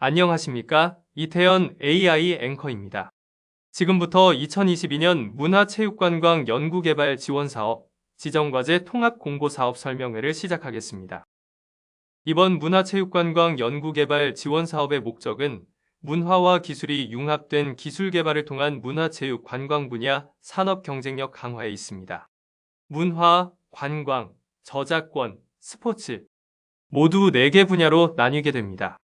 안녕하십니까? 이태현 AI 앵커입니다. 지금부터 2022년 문화체육관광 연구개발 지원사업 지정과제 통합공고사업 설명회를 시작하겠습니다. 이번 문화체육관광 연구개발 지원사업의 목적은 문화와 기술이 융합된 기술 개발을 통한 문화체육 관광 분야 산업 경쟁력 강화에 있습니다. 문화, 관광, 저작권, 스포츠 모두 4개 분야로 나뉘게 됩니다.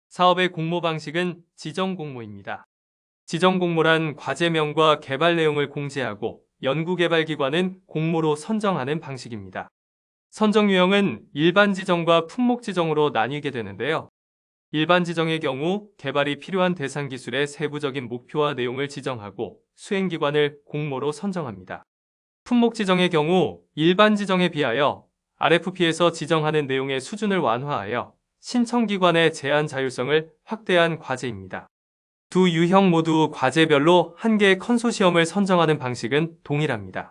사업의 공모 방식은 지정 공모입니다. 지정 공모란 과제명과 개발 내용을 공지하고 연구개발기관은 공모로 선정하는 방식입니다. 선정 유형은 일반 지정과 품목 지정으로 나뉘게 되는데요. 일반 지정의 경우 개발이 필요한 대상 기술의 세부적인 목표와 내용을 지정하고 수행기관을 공모로 선정합니다. 품목 지정의 경우 일반 지정에 비하여 RFP에서 지정하는 내용의 수준을 완화하여 신청기관의 제한 자율성을 확대한 과제입니다. 두 유형 모두 과제별로 한 개의 컨소시엄을 선정하는 방식은 동일합니다.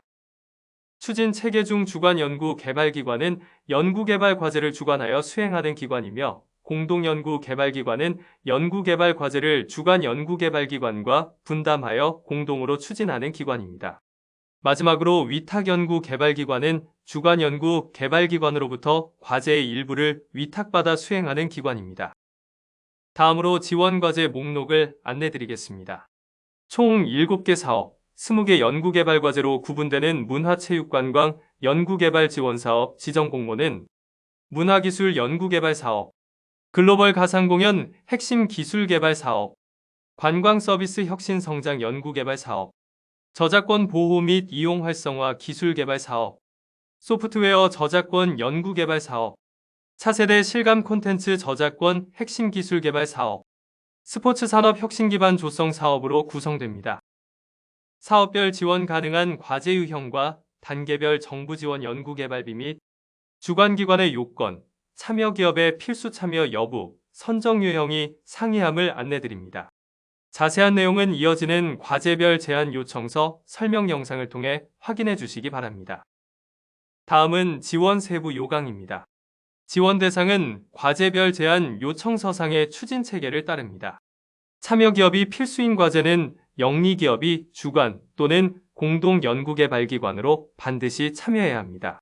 추진 체계 중 주관 연구 개발기관은 연구개발 과제를 주관하여 수행하는 기관이며 공동연구개발기관은 연구개발 과제를 주관 연구개발기관과 분담하여 공동으로 추진하는 기관입니다. 마지막으로 위탁연구개발기관은 주관연구개발기관으로부터 과제의 일부를 위탁받아 수행하는 기관입니다. 다음으로 지원과제 목록을 안내드리겠습니다. 총 7개 사업, 20개 연구개발과제로 구분되는 문화체육관광 연구개발지원사업 지정공모는 문화기술 연구개발사업, 글로벌 가상공연 핵심 기술개발사업, 관광서비스 혁신성장 연구개발사업, 저작권 보호 및 이용 활성화 기술개발 사업, 소프트웨어 저작권 연구개발 사업, 차세대 실감 콘텐츠 저작권 핵심 기술개발 사업, 스포츠 산업 혁신 기반 조성 사업으로 구성됩니다. 사업별 지원 가능한 과제 유형과 단계별 정부 지원 연구개발비 및 주관기관의 요건, 참여 기업의 필수 참여 여부, 선정 유형이 상이함을 안내드립니다. 자세한 내용은 이어지는 과제별 제안 요청서 설명 영상을 통해 확인해 주시기 바랍니다. 다음은 지원 세부 요강입니다. 지원 대상은 과제별 제안 요청서상의 추진 체계를 따릅니다. 참여 기업이 필수인 과제는 영리 기업이 주관 또는 공동 연구개발기관으로 반드시 참여해야 합니다.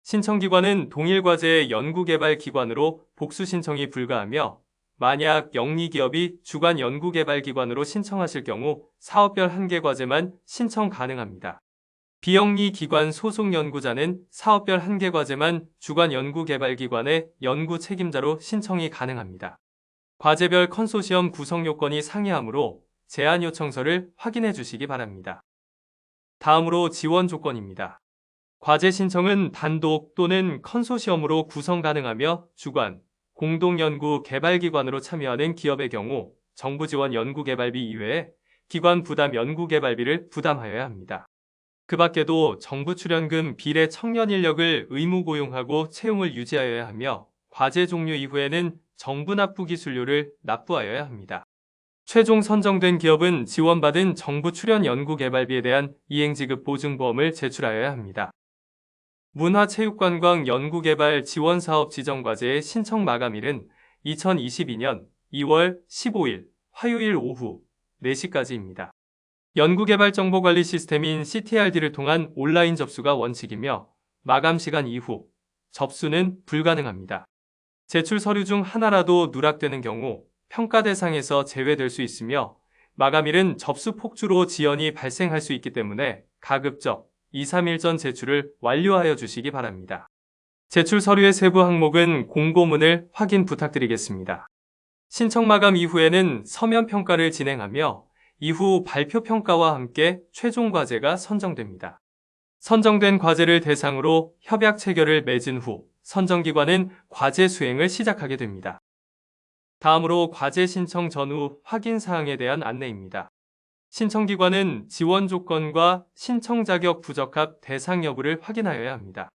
신청기관은 동일 과제의 연구개발기관으로 복수 신청이 불가하며 만약 영리기업이 주관 연구개발기관으로 신청하실 경우 사업별 1개 과제만 신청 가능합니다. 비영리기관 소속 연구자는 사업별 1개 과제만 주관 연구개발기관의 연구 책임자로 신청이 가능합니다. 과제별 컨소시엄 구성 요건이 상이하므로 제안 요청서를 확인해 주시기 바랍니다. 다음으로 지원 조건입니다. 과제 신청은 단독 또는 컨소시엄으로 구성 가능하며 주관, 공동연구개발기관으로 참여하는 기업의 경우 정부 지원 연구개발비 이외에 기관 부담 연구개발비를 부담하여야 합니다. 그 밖에도 정부 출연금 비례 청년 인력을 의무 고용하고 채용을 유지하여야 하며 과제 종료 이후에는 정부 납부 기술료를 납부하여야 합니다. 최종 선정된 기업은 지원받은 정부 출연 연구개발비에 대한 이행지급 보증보험을 제출하여야 합니다. 문화체육관광 연구개발 지원사업 지정과제의 신청 마감일은 2022년 2월 15일 화요일 오후 4시까지입니다. 연구개발정보관리 시스템인 CTRD를 통한 온라인 접수가 원칙이며 마감 시간 이후 접수는 불가능합니다. 제출 서류 중 하나라도 누락되는 경우 평가 대상에서 제외될 수 있으며 마감일은 접수 폭주로 지연이 발생할 수 있기 때문에 가급적 2-3일 전 제출을 완료하여 주시기 바랍니다. 제출 서류의 세부 항목은 공고문을 확인 부탁드리겠습니다. 신청 마감 이후에는 서면 평가를 진행하며 이후 발표 평가와 함께 최종 과제가 선정됩니다. 선정된 과제를 대상으로 협약 체결을 맺은 후 선정기관은 과제 수행을 시작하게 됩니다. 다음으로 과제 신청 전후 확인 사항에 대한 안내입니다. 신청기관은 지원 조건과 신청 자격 부적합 대상 여부를 확인하여야 합니다.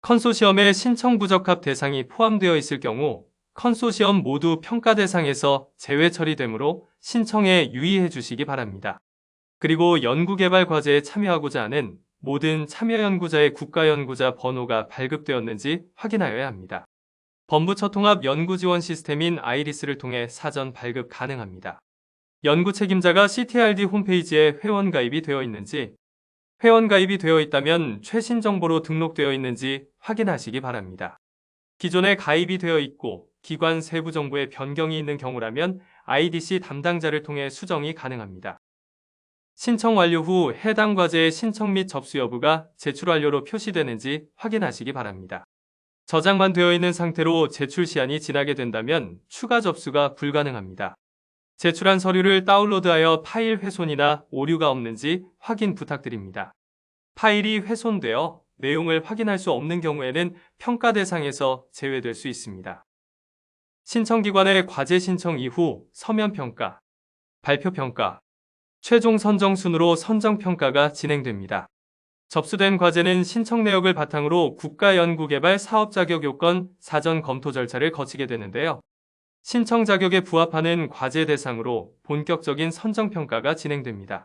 컨소시엄에 신청 부적합 대상이 포함되어 있을 경우 컨소시엄 모두 평가 대상에서 제외 처리되므로 신청에 유의해 주시기 바랍니다. 그리고 연구개발 과제에 참여하고자 하는 모든 참여 연구자의 국가연구자 번호가 발급되었는지 확인하여야 합니다. 범부처 통합 연구 지원 시스템인 아이리스를 통해 사전 발급 가능합니다. 연구 책임자가 CTRD 홈페이지에 회원 가입이 되어 있는지, 회원 가입이 되어 있다면 최신 정보로 등록되어 있는지 확인하시기 바랍니다. 기존에 가입이 되어 있고 기관 세부 정보에 변경이 있는 경우라면 IDC 담당자를 통해 수정이 가능합니다. 신청 완료 후 해당 과제의 신청 및 접수 여부가 제출 완료로 표시되는지 확인하시기 바랍니다. 저장만 되어 있는 상태로 제출 시한이 지나게 된다면 추가 접수가 불가능합니다. 제출한 서류를 다운로드하여 파일 훼손이나 오류가 없는지 확인 부탁드립니다. 파일이 훼손되어 내용을 확인할 수 없는 경우에는 평가 대상에서 제외될 수 있습니다. 신청기관의 과제 신청 이후 서면평가, 발표평가, 최종 선정 순으로 선정평가가 진행됩니다. 접수된 과제는 신청 내역을 바탕으로 국가연구개발 사업 자격 요건 사전 검토 절차를 거치게 되는데요. 신청 자격에 부합하는 과제 대상으로 본격적인 선정평가가 진행됩니다.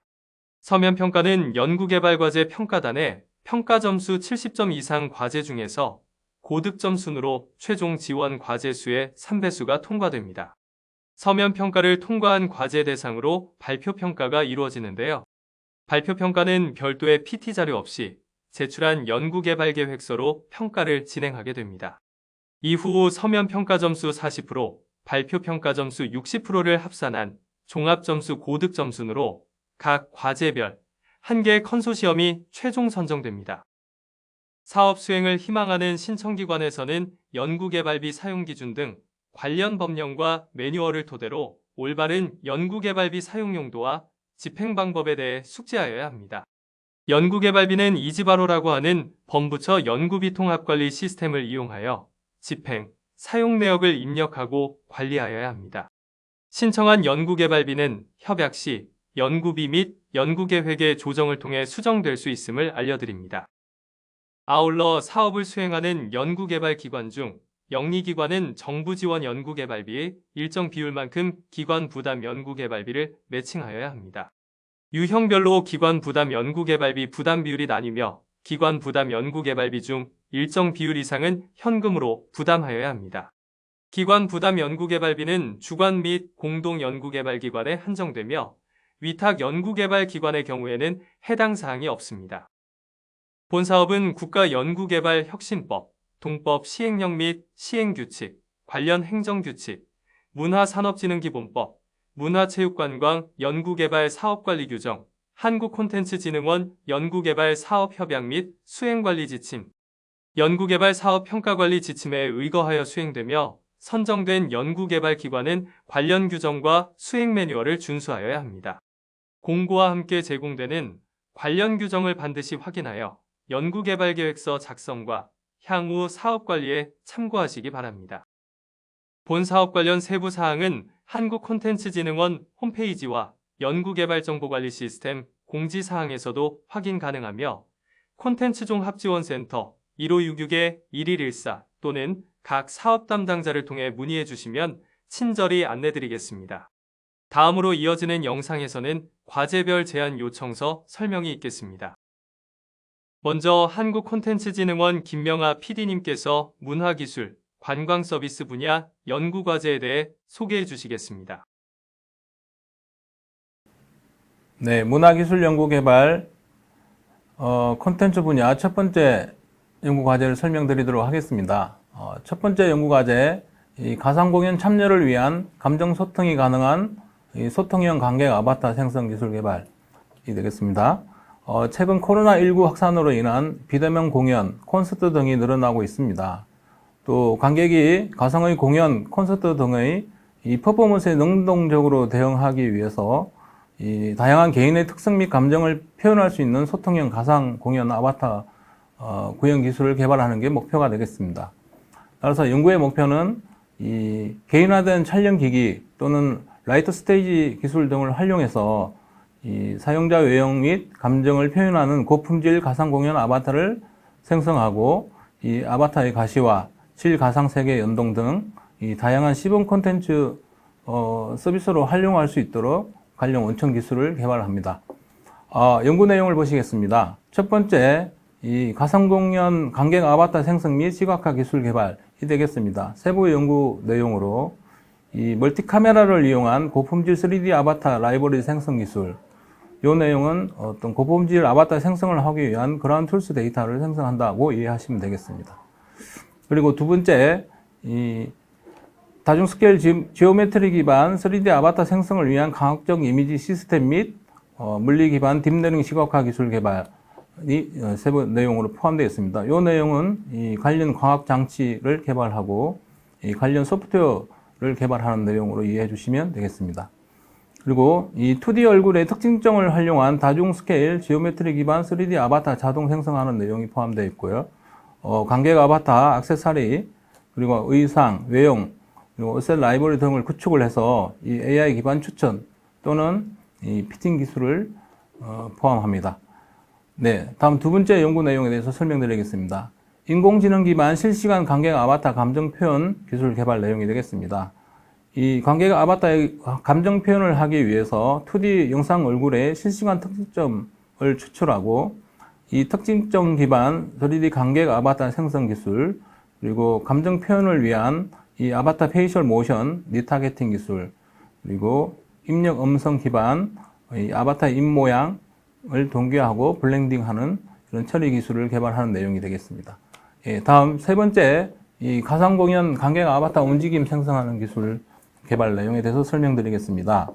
서면평가는 연구개발과제 평가단에 평가 점수 70점 이상 과제 중에서 고득점 순으로 최종 지원 과제 수의 3배수가 통과됩니다. 서면평가를 통과한 과제 대상으로 발표평가가 이루어지는데요. 발표평가는 별도의 PT 자료 없이 제출한 연구개발계획서로 평가를 진행하게 됩니다. 이후 서면평가 점수 40%, 발표평가 점수 60%를 합산한 종합점수 고득점 순으로 각 과제별 1개 컨소시엄이 최종 선정됩니다. 사업 수행을 희망하는 신청기관에서는 연구개발비 사용기준 등 관련 법령과 매뉴얼을 토대로 올바른 연구개발비 사용 용도와 집행 방법에 대해 숙지하여야 합니다. 연구개발비는 이지바로라고 하는 범부처 연구비 통합관리 시스템을 이용하여 집행, 사용 내역을 입력하고 관리하여야 합니다. 신청한 연구개발비는 협약 시 연구비 및 연구계획의 조정을 통해 수정될 수 있음을 알려드립니다. 아울러 사업을 수행하는 연구개발기관 중 영리기관은 정부 지원 연구개발비의 일정 비율만큼 기관 부담 연구개발비를 매칭하여야 합니다. 유형별로 기관 부담 연구개발비 부담 비율이 나뉘며 기관 부담 연구개발비 중 일정 비율 이상은 현금으로 부담하여야 합니다. 기관 부담 연구개발비는 주관 및 공동 연구개발기관에 한정되며 위탁 연구개발기관의 경우에는 해당 사항이 없습니다. 본사업은 국가연구개발혁신법, 동법 시행령 및 시행규칙, 관련 행정규칙, 문화산업진흥기본법, 문화체육관광 연구개발 사업관리규정, 한국콘텐츠진흥원 연구개발 사업협약 및 수행관리 지침, 연구개발 사업평가관리 지침에 의거하여 수행되며 선정된 연구개발기관은 관련 규정과 수행 매뉴얼을 준수하여야 합니다. 공고와 함께 제공되는 관련 규정을 반드시 확인하여 연구개발계획서 작성과 향후 사업관리에 참고하시기 바랍니다. 본 사업 관련 세부 사항은 한국콘텐츠진흥원 홈페이지와 연구개발정보관리 시스템 공지사항에서도 확인 가능하며 콘텐츠종합지원센터 1566-1114 또는 각 사업 담당자를 통해 문의해 주시면 친절히 안내드리겠습니다. 다음으로 이어지는 영상에서는 과제별 제안 요청서 설명이 있겠습니다. 먼저 한국콘텐츠진흥원 김명아 PD님께서 문화기술, 관광서비스 분야 연구과제에 대해 소개해 주시겠습니다. 네, 문화기술연구개발 콘텐츠 분야 첫 번째 연구과제를 설명드리도록 하겠습니다. 첫 번째 연구과제, 이 가상공연 참여를 위한 감정소통이 가능한 이 소통형 관객 아바타 생성 기술 개발이 되겠습니다. 최근 코로나19 확산으로 인한 비대면 공연, 콘서트 등이 늘어나고 있습니다. 또 관객이 가상의 공연, 콘서트 등의 이 퍼포먼스에 능동적으로 대응하기 위해서 이 다양한 개인의 특성 및 감정을 표현할 수 있는 소통형 가상 공연 아바타 구현 기술을 개발하는 게 목표가 되겠습니다. 따라서 연구의 목표는 이 개인화된 촬영 기기 또는 라이트 스테이지 기술 등을 활용해서 이 사용자 외형 및 감정을 표현하는 고품질 가상 공연 아바타를 생성하고 이 아바타의 가시화, 실가상 세계 연동 등 이 다양한 시범 콘텐츠 서비스로 활용할 수 있도록 관련 원천 기술을 개발합니다. 연구 내용을 보시겠습니다. 첫 번째, 이 가상공연 관객 아바타 생성 및 시각화 기술 개발이 되겠습니다. 세부 연구 내용으로 이 멀티 카메라를 이용한 고품질 3D 아바타 라이브러리 생성 기술, 이 내용은 어떤 고품질 아바타 생성을 하기 위한 그러한 툴스 데이터를 생성한다고 이해하시면 되겠습니다. 그리고 두 번째, 이 다중 스케일 지오메트리 기반 3D 아바타 생성을 위한 광학적 이미지 시스템 및 물리 기반 딥러닝 시각화 기술 개발이 세부 내용으로 포함되어 있습니다. 이 내용은 이 관련 광학 장치를 개발하고 이 관련 소프트웨어를 개발하는 내용으로 이해해 주시면 되겠습니다. 그리고 이 2D 얼굴의 특징점을 활용한 다중 스케일 지오메트리 기반 3D 아바타 자동 생성하는 내용이 포함되어 있고요. 관객 아바타, 액세서리, 그리고 의상, 외형, 그리고 어셋 라이브러리 등을 구축을 해서 이 AI 기반 추천 또는 이 피팅 기술을 포함합니다. 네, 다음 두 번째 연구 내용에 대해서 설명드리겠습니다. 인공지능 기반 실시간 관객 아바타 감정 표현 기술 개발 내용이 되겠습니다. 이 관객 아바타의 감정 표현을 하기 위해서 2D 영상 얼굴의 실시간 특징점을 추출하고 이 특징점 기반 3D 관객 아바타 생성 기술, 그리고 감정 표현을 위한 이 아바타 페이셜 모션 리타겟팅 기술, 그리고 입력 음성 기반 이 아바타 입 모양을 동기화하고 블렌딩하는 이런 처리 기술을 개발하는 내용이 되겠습니다. 예, 다음 세 번째, 이 가상공연 관객 아바타 움직임 생성하는 기술 개발 내용에 대해서 설명드리겠습니다.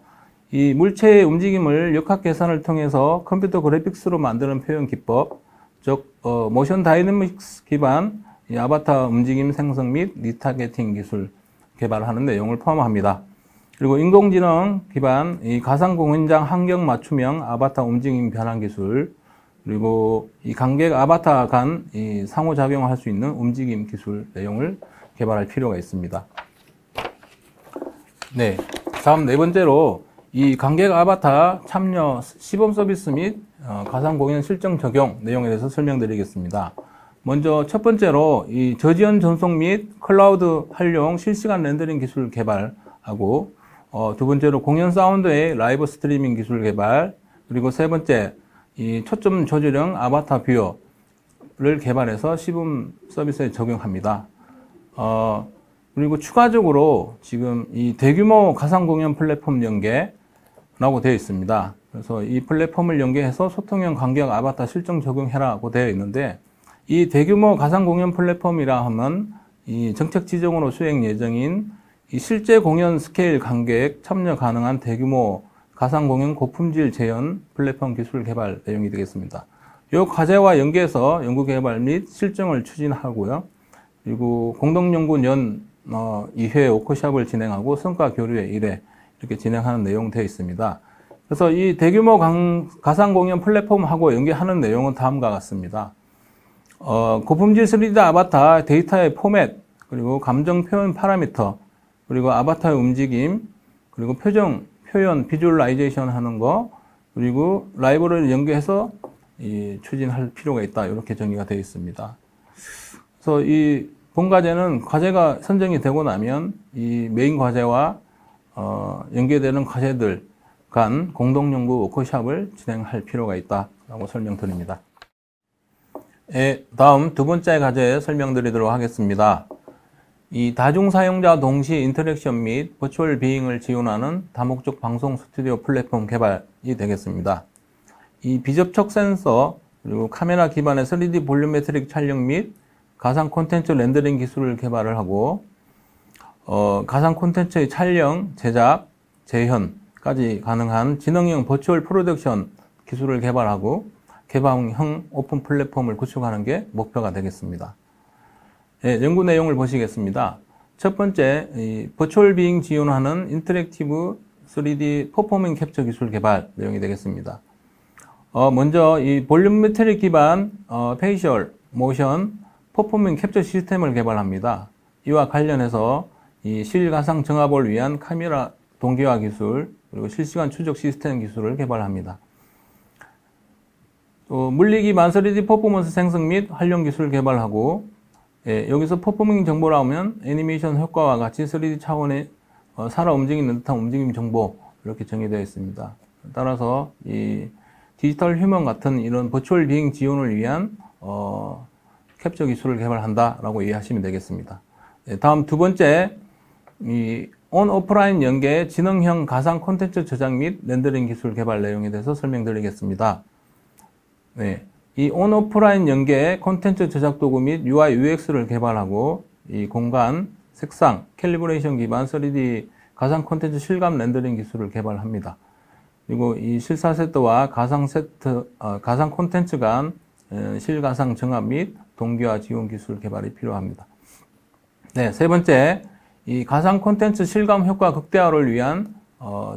이 물체의 움직임을 역학 계산을 통해서 컴퓨터 그래픽스로 만드는 표현 기법, 즉 모션 다이내믹스 기반 이 아바타 움직임 생성 및 리타겟팅 기술 개발하는 내용을 포함합니다. 그리고 인공지능 기반 이 가상공연장 환경 맞춤형 아바타 움직임 변환 기술, 그리고 이 관객 아바타 간 이 상호작용할 수 있는 움직임 기술 내용을 개발할 필요가 있습니다. 네, 다음 네 번째로 이 관객 아바타 참여 시범 서비스 및 가상공연 실정 적용 내용에 대해서 설명드리겠습니다. 먼저 첫 번째로 이 저지연 전송 및 클라우드 활용 실시간 렌더링 기술 개발하고 두 번째로 공연 사운드의 라이브 스트리밍 기술 개발, 그리고 세 번째 이 초점 조절형 아바타 뷰어를 개발해서 시범 서비스에 적용합니다. 그리고 추가적으로 지금 이 대규모 가상공연 플랫폼 연계라고 되어 있습니다. 그래서 이 플랫폼을 연계해서 소통형 관객 아바타 실정 적용해라고 되어 있는데, 이 대규모 가상공연 플랫폼이라 하면 이 정책 지정으로 수행 예정인 이 실제 공연 스케일 관객 참여 가능한 대규모 가상공연 고품질 재현 플랫폼 기술 개발 내용이 되겠습니다. 이 과제와 연계해서 연구 개발 및 실증을 추진하고요. 그리고 공동연구년 2회 워크숍을 진행하고 성과 교류회 1회 이렇게 진행하는 내용 되어 있습니다. 그래서 이 대규모 가상공연 플랫폼하고 연계하는 내용은 다음과 같습니다. 고품질 3D 아바타 데이터의 포맷, 그리고 감정 표현 파라미터, 그리고 아바타의 움직임, 그리고 표정, 표현, 비주얼라이제이션 하는 거, 그리고 라이브러리를 연계해서 추진할 필요가 있다. 이렇게 정의가 되어 있습니다. 그래서 이 본과제는 과제가 선정이 되고 나면 이 메인 과제와 연계되는 과제들 간 공동연구 워크숍을 진행할 필요가 있다라고 설명드립니다. 다음 두 번째 과제 설명드리도록 하겠습니다. 이 다중사용자 동시 인터랙션 및 버추얼 비잉을 지원하는 다목적 방송 스튜디오 플랫폼 개발이 되겠습니다. 이 비접촉 센서, 그리고 카메라 기반의 3D 볼륨메트릭 촬영 및 가상 콘텐츠 렌더링 기술을 개발을 하고, 가상 콘텐츠의 촬영, 제작, 재현까지 가능한 지능형 버추얼 프로덕션 기술을 개발하고 개방형 오픈 플랫폼을 구축하는 게 목표가 되겠습니다. 네, 연구 내용을 보시겠습니다. 첫 번째, 이 버추얼 비잉 지원하는 인터랙티브 3D 퍼포밍 캡처 기술 개발 내용이 되겠습니다. 먼저 이 볼륨메트릭 기반 페이셜 모션 퍼포밍 캡처 시스템을 개발합니다. 이와 관련해서 이 실가상 정합을 위한 카메라 동기화 기술, 그리고 실시간 추적 시스템 기술을 개발합니다. 또 물리 기반 3D 퍼포먼스 생성 및 활용 기술 개발하고, 여기서 퍼포밍 정보라 하면 애니메이션 효과와 같이 3D 차원의 살아 움직이는 듯한 움직임 정보 이렇게 정의되어 있습니다. 따라서 이 디지털 휴먼 같은 이런 버추얼 비잉 지원을 위한 캡처 기술을 개발한다라고 이해하시면 되겠습니다. 네, 다음 두 번째, 이 온-오프라인 연계 지능형 가상 콘텐츠 저장 및 렌더링 기술 개발 내용에 대해서 설명드리겠습니다. 네, 이 온-오프라인 연계 콘텐츠 제작 도구 및 UI, UX를 개발하고 이 공간, 색상, 캘리브레이션 기반 3D 가상 콘텐츠 실감 렌더링 기술을 개발합니다. 그리고 이 실사 세트와 가상 콘텐츠 간 실가상 정합 및 동기화 지원 기술 개발이 필요합니다. 네, 세 번째, 이 가상 콘텐츠 실감 효과 극대화를 위한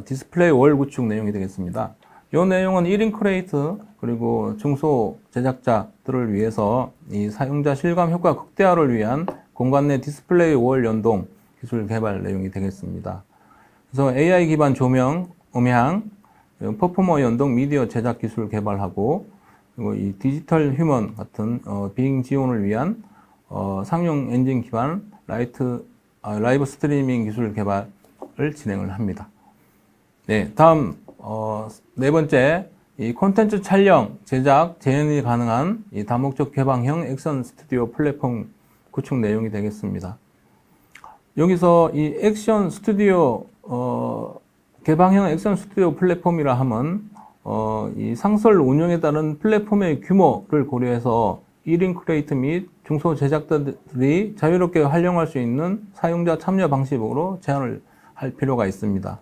디스플레이 월 구축 내용이 되겠습니다. 이 내용은 1인 크리에이터 그리고 중소 제작자들을 위해서 이 사용자 실감 효과 극대화를 위한 공간 내 디스플레이 월 연동 기술 개발 내용이 되겠습니다. 그래서 AI 기반 조명, 음향, 퍼포머 연동 미디어 제작 기술 개발하고 그리고 이 디지털 휴먼 같은 비행 지원을 위한 상용 엔진 기반 라이브 스트리밍 기술 개발을 진행을 합니다. 네, 다음 네 번째, 이 콘텐츠 촬영, 제작, 재현이 가능한 이 다목적 개방형 액션 스튜디오 플랫폼 구축 내용이 되겠습니다. 여기서 이 액션 스튜디오 개방형 액션 스튜디오 플랫폼이라 하면 이 상설 운영에 따른 플랫폼의 규모를 고려해서 1인 크리에이터 및 중소 제작자들이 자유롭게 활용할 수 있는 사용자 참여 방식으로 제한을 할 필요가 있습니다.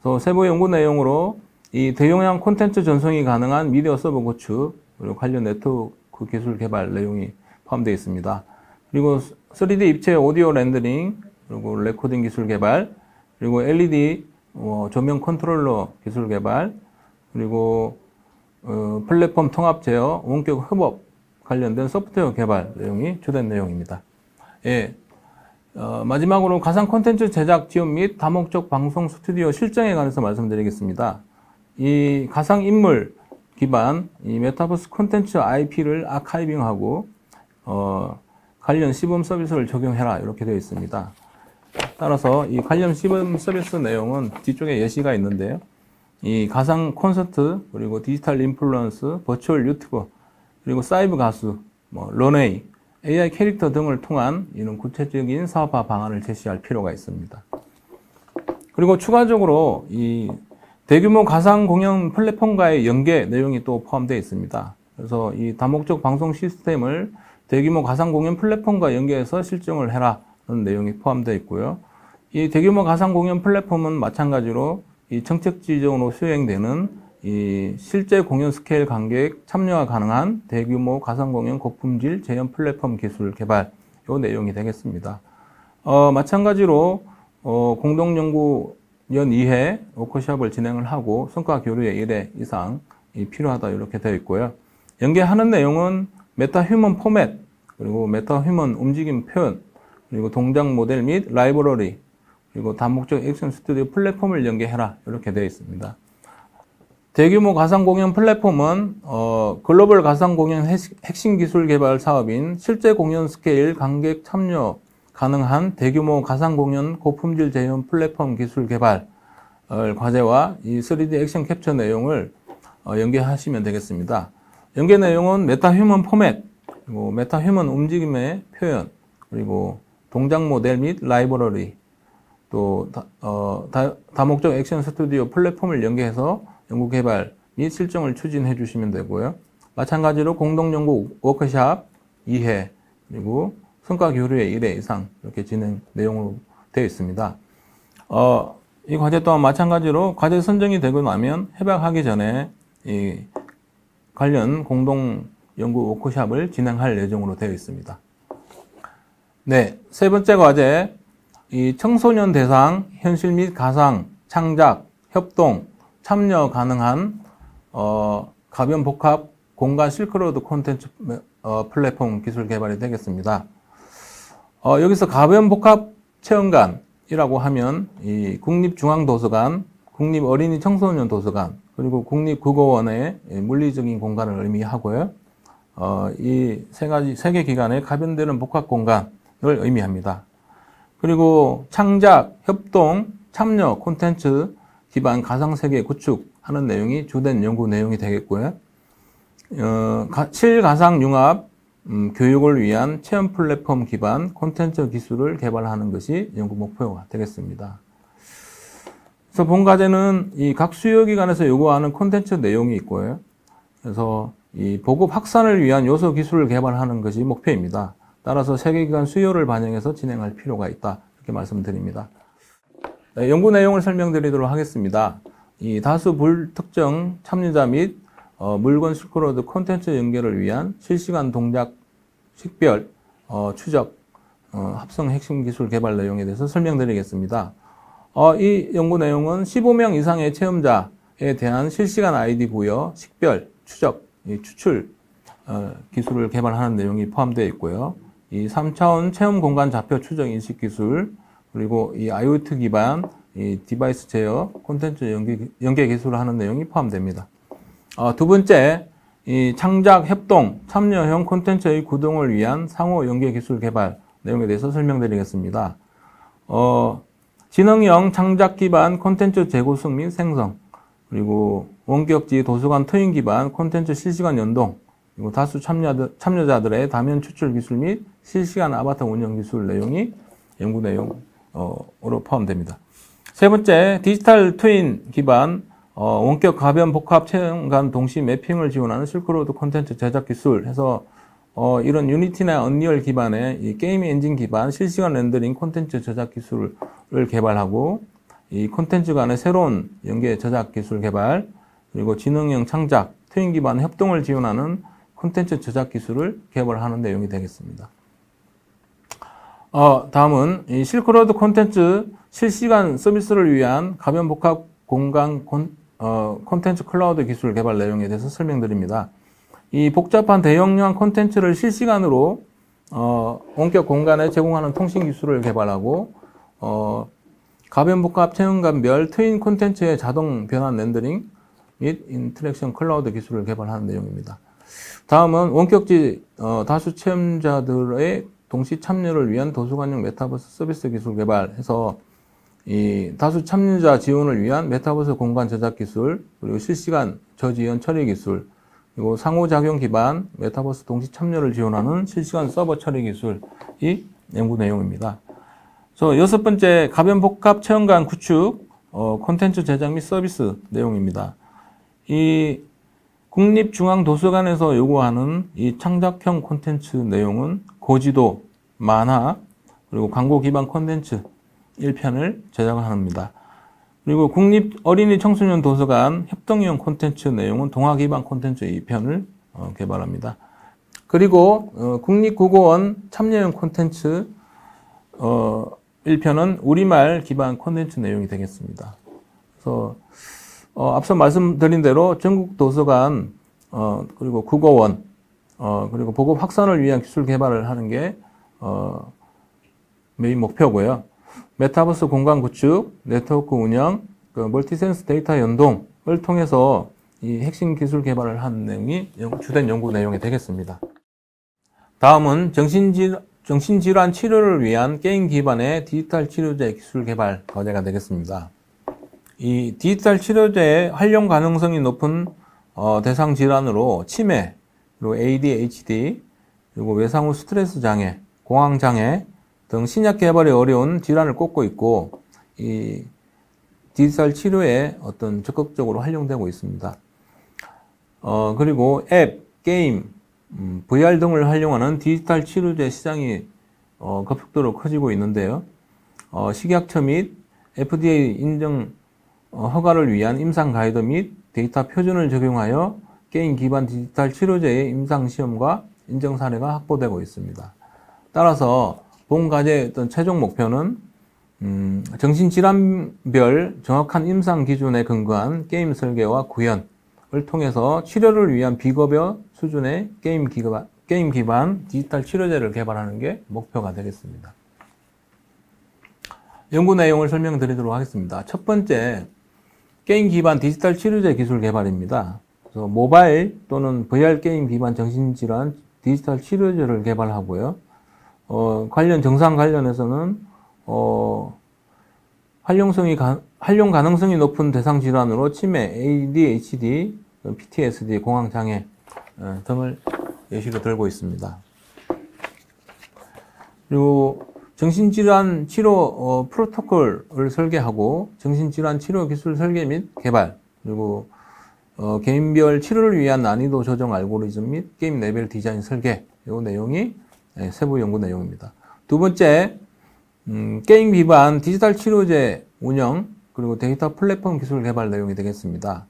그래서 세부 연구 내용으로 이 대용량 콘텐츠 전송이 가능한 미디어 서버 구축, 그리고 관련 네트워크 기술 개발 내용이 포함되어 있습니다. 그리고 3D 입체 오디오 렌더링, 그리고 레코딩 기술 개발, 그리고 LED 조명 컨트롤러 기술 개발, 그리고 플랫폼 통합 제어, 원격 협업 관련된 소프트웨어 개발 내용이 주된 내용입니다. 예, 마지막으로 가상 콘텐츠 제작 지원 및 다목적 방송 스튜디오 실정에 관해서 말씀드리겠습니다. 이 가상 인물 기반 이 메타버스 콘텐츠 IP를 아카이빙하고 관련 시범 서비스를 적용해라 이렇게 되어 있습니다. 따라서 이 관련 시범 서비스 내용은 뒤쪽에 예시가 있는데요. 이 가상 콘서트, 그리고 디지털 인플루언스, 버추얼 유튜버, 그리고 사이버 가수, 런웨이, AI 캐릭터 등을 통한 이런 구체적인 사업화 방안을 제시할 필요가 있습니다. 그리고 추가적으로 이 대규모 가상 공연 플랫폼과의 연계 내용이 또 포함되어 있습니다. 그래서 이 다목적 방송 시스템을 대규모 가상 공연 플랫폼과 연계해서 실증을 해라는 내용이 포함되어 있고요. 이 대규모 가상 공연 플랫폼은 마찬가지로 이 정책 지정으로 수행되는 이 실제 공연 스케일 관객 참여가 가능한 대규모 가상 공연 고품질 재현 플랫폼 기술 개발 요 내용이 되겠습니다. 마찬가지로 공동연구연 2회 워크숍을 진행을 하고 성과 교류에 1회 이상 필요하다 이렇게 되어 있고요. 연계하는 내용은 메타 휴먼 포맷, 그리고 메타 휴먼 움직임 표현, 그리고 동작 모델 및 라이브러리, 그리고 다목적 액션 스튜디오 플랫폼을 연계해라 이렇게 되어 있습니다. 대규모 가상 공연 플랫폼은 글로벌 가상 공연 핵심 기술 개발 사업인 실제 공연 스케일 관객 참여 가능한 대규모 가상 공연 고품질 재현 플랫폼 기술 개발 과제와 이 3D 액션 캡처 내용을 연계하시면 되겠습니다. 연계 내용은 메타 휴먼 포맷, 그리고 메타 휴먼 움직임의 표현, 그리고 동작 모델 및 라이브러리, 또 다목적 액션 스튜디오 플랫폼을 연계해서 연구 개발 및 실정을 추진해 주시면 되고요. 마찬가지로 공동 연구 워크숍 2회, 그리고 성과 교류의 1회 이상 이렇게 진행 내용으로 되어 있습니다. 이 과제 또한 마찬가지로 과제 선정이 되고 나면 협약하기 전에 이 관련 공동 연구 워크숍을 진행할 예정으로 되어 있습니다. 네, 세 번째 과제, 이 청소년 대상 현실 및 가상 창작, 협동, 참여 가능한 가변 복합 공간 실크로드 콘텐츠 플랫폼 기술 개발이 되겠습니다. 여기서 가변 복합 체험관이라고 하면 이 국립중앙도서관, 국립어린이 청소년 도서관, 그리고 국립국어원의 물리적인 공간을 의미하고요. 이 세 개 기관의 가변되는 복합 공간을 의미합니다. 그리고 창작, 협동, 참여 콘텐츠 기반 가상세계 구축하는 내용이 주된 연구 내용이 되겠고요. 실가상 융합 교육을 위한 체험 플랫폼 기반 콘텐츠 기술을 개발하는 것이 연구 목표가 되겠습니다. 그래서 본 과제는 이 각 수요기관에서 요구하는 콘텐츠 내용이 있고요. 그래서 이 보급 확산을 위한 요소 기술을 개발하는 것이 목표입니다. 따라서 세계기관 수요를 반영해서 진행할 필요가 있다. 이렇게 말씀드립니다. 네, 연구 내용을 설명드리도록 하겠습니다. 이 다수 불특정 참여자 및 물건 실크로드 콘텐츠 연결을 위한 실시간 동작 식별, 추적, 합성 핵심 기술 개발 내용에 대해서 설명드리겠습니다. 이 연구 내용은 15명 이상의 체험자에 대한 실시간 아이디 부여, 식별, 추적, 추출 기술을 개발하는 내용이 포함되어 있고요. 이 3차원 체험 공간 좌표 추적 인식 기술, 그리고 이 IoT 기반 이 디바이스 제어, 콘텐츠 연계 기술을 하는 내용이 포함됩니다. 두 번째, 이 창작, 협동, 참여형 콘텐츠의 구동을 위한 상호 연계 기술 개발 내용에 대해서 설명드리겠습니다. 지능형 창작 기반 콘텐츠 재구성 및 생성, 그리고 원격지 도서관 트윈 기반 콘텐츠 실시간 연동, 그리고 다수 참여자들의 다면 추출 기술 및 실시간 아바타 운영 기술 내용이 연구 내용으로 포함됩니다. 세 번째, 디지털 트윈 기반 원격 가변 복합 체험 간 동시 매핑을 지원하는 실크로드 콘텐츠 제작 기술 해서 이런 유니티나 언리얼 기반의 이 게임 엔진 기반 실시간 렌더링 콘텐츠 제작 기술을 개발하고 이 콘텐츠 간의 새로운 연계 제작 기술 개발, 그리고 지능형 창작, 트윈 기반 협동을 지원하는 콘텐츠 제작 기술을 개발하는 내용이 되겠습니다. 다음은 이 실크로드 콘텐츠 실시간 서비스를 위한 가변 복합 공간 콘텐츠 클라우드 기술 개발 내용에 대해서 설명드립니다. 이 복잡한 대용량 콘텐츠를 실시간으로 원격 공간에 제공하는 통신 기술을 개발하고 가변 복합 체험관별 트윈 콘텐츠의 자동 변환 렌더링 및 인터랙션 클라우드 기술을 개발하는 내용입니다. 다음은 원격지 다수 체험자들의 동시 참여를 위한 도서관용 메타버스 서비스 기술 개발해서 이 다수 참여자 지원을 위한 메타버스 공간 제작 기술, 그리고 실시간 저지연 처리 기술, 그리고 상호작용 기반 메타버스 동시 참여를 지원하는 실시간 서버 처리 기술이 연구 내용입니다. 그래서 여섯 번째, 가변 복합 체험관 구축, 콘텐츠 제작 및 서비스 내용입니다. 이 국립중앙도서관에서 요구하는 이 창작형 콘텐츠 내용은 고지도, 만화, 그리고 광고 기반 콘텐츠 1편을 제작합니다. 그리고 국립어린이청소년도서관 협동형 콘텐츠 내용은 동화 기반 콘텐츠 2편을 개발합니다. 그리고 국립국어원 참여형 콘텐츠 1편은 우리말 기반 콘텐츠 내용이 되겠습니다. 그래서 앞서 말씀드린 대로 전국 도서관 그리고 국어원 그리고 보급 확산을 위한 기술 개발을 하는 게 메인 목표고요. 메타버스 공간 구축, 네트워크 운영, 멀티센스 데이터 연동을 통해서 이 핵심 기술 개발을 하는 내용이 주된 연구 내용이 되겠습니다. 다음은 정신질환 치료를 위한 게임 기반의 디지털 치료제 기술 개발 과제가 되겠습니다. 이 디지털 치료제의 활용 가능성이 높은 대상 질환으로 치매, 그리고 ADHD, 그리고 외상 후 스트레스 장애, 공황 장애 등 신약 개발이 어려운 질환을 꼽고 있고, 이 디지털 치료에 적극적으로 활용되고 있습니다. 그리고 앱, 게임, VR 등을 활용하는 디지털 치료제 시장이 급속도로 커지고 있는데요. 식약처 및 FDA 인정 허가를 위한 임상 가이드 및 데이터 표준을 적용하여 게임 기반 디지털 치료제의 임상 시험과 인정 사례가 확보되고 있습니다. 따라서 본 과제의 최종 목표는 정신질환별 정확한 임상 기준에 근거한 게임 설계와 구현을 통해서 치료를 위한 비급여 수준의 게임 기반 디지털 치료제를 개발하는 게 목표가 되겠습니다. 연구 내용을 설명드리도록 하겠습니다. 첫 번째, 게임 기반 디지털 치료제 기술 개발입니다. 그래서 모바일 또는 VR 게임 기반 정신질환 디지털 치료제를 개발하고요. 관련 정상 관련해서는 활용 가능성이 높은 대상 질환으로 치매, ADHD, PTSD, 공황 장애 등을 예시로 들고 있습니다. 그리고 정신질환 치료 프로토콜을 설계하고 정신질환 치료 기술 설계 및 개발, 그리고 개인별 치료를 위한 난이도 조정 알고리즘 및 게임 레벨 디자인 설계, 이 내용이 세부 연구 내용입니다. 두 번째, 게임 기반 디지털 치료제 운영, 그리고 데이터 플랫폼 기술 개발 내용이 되겠습니다.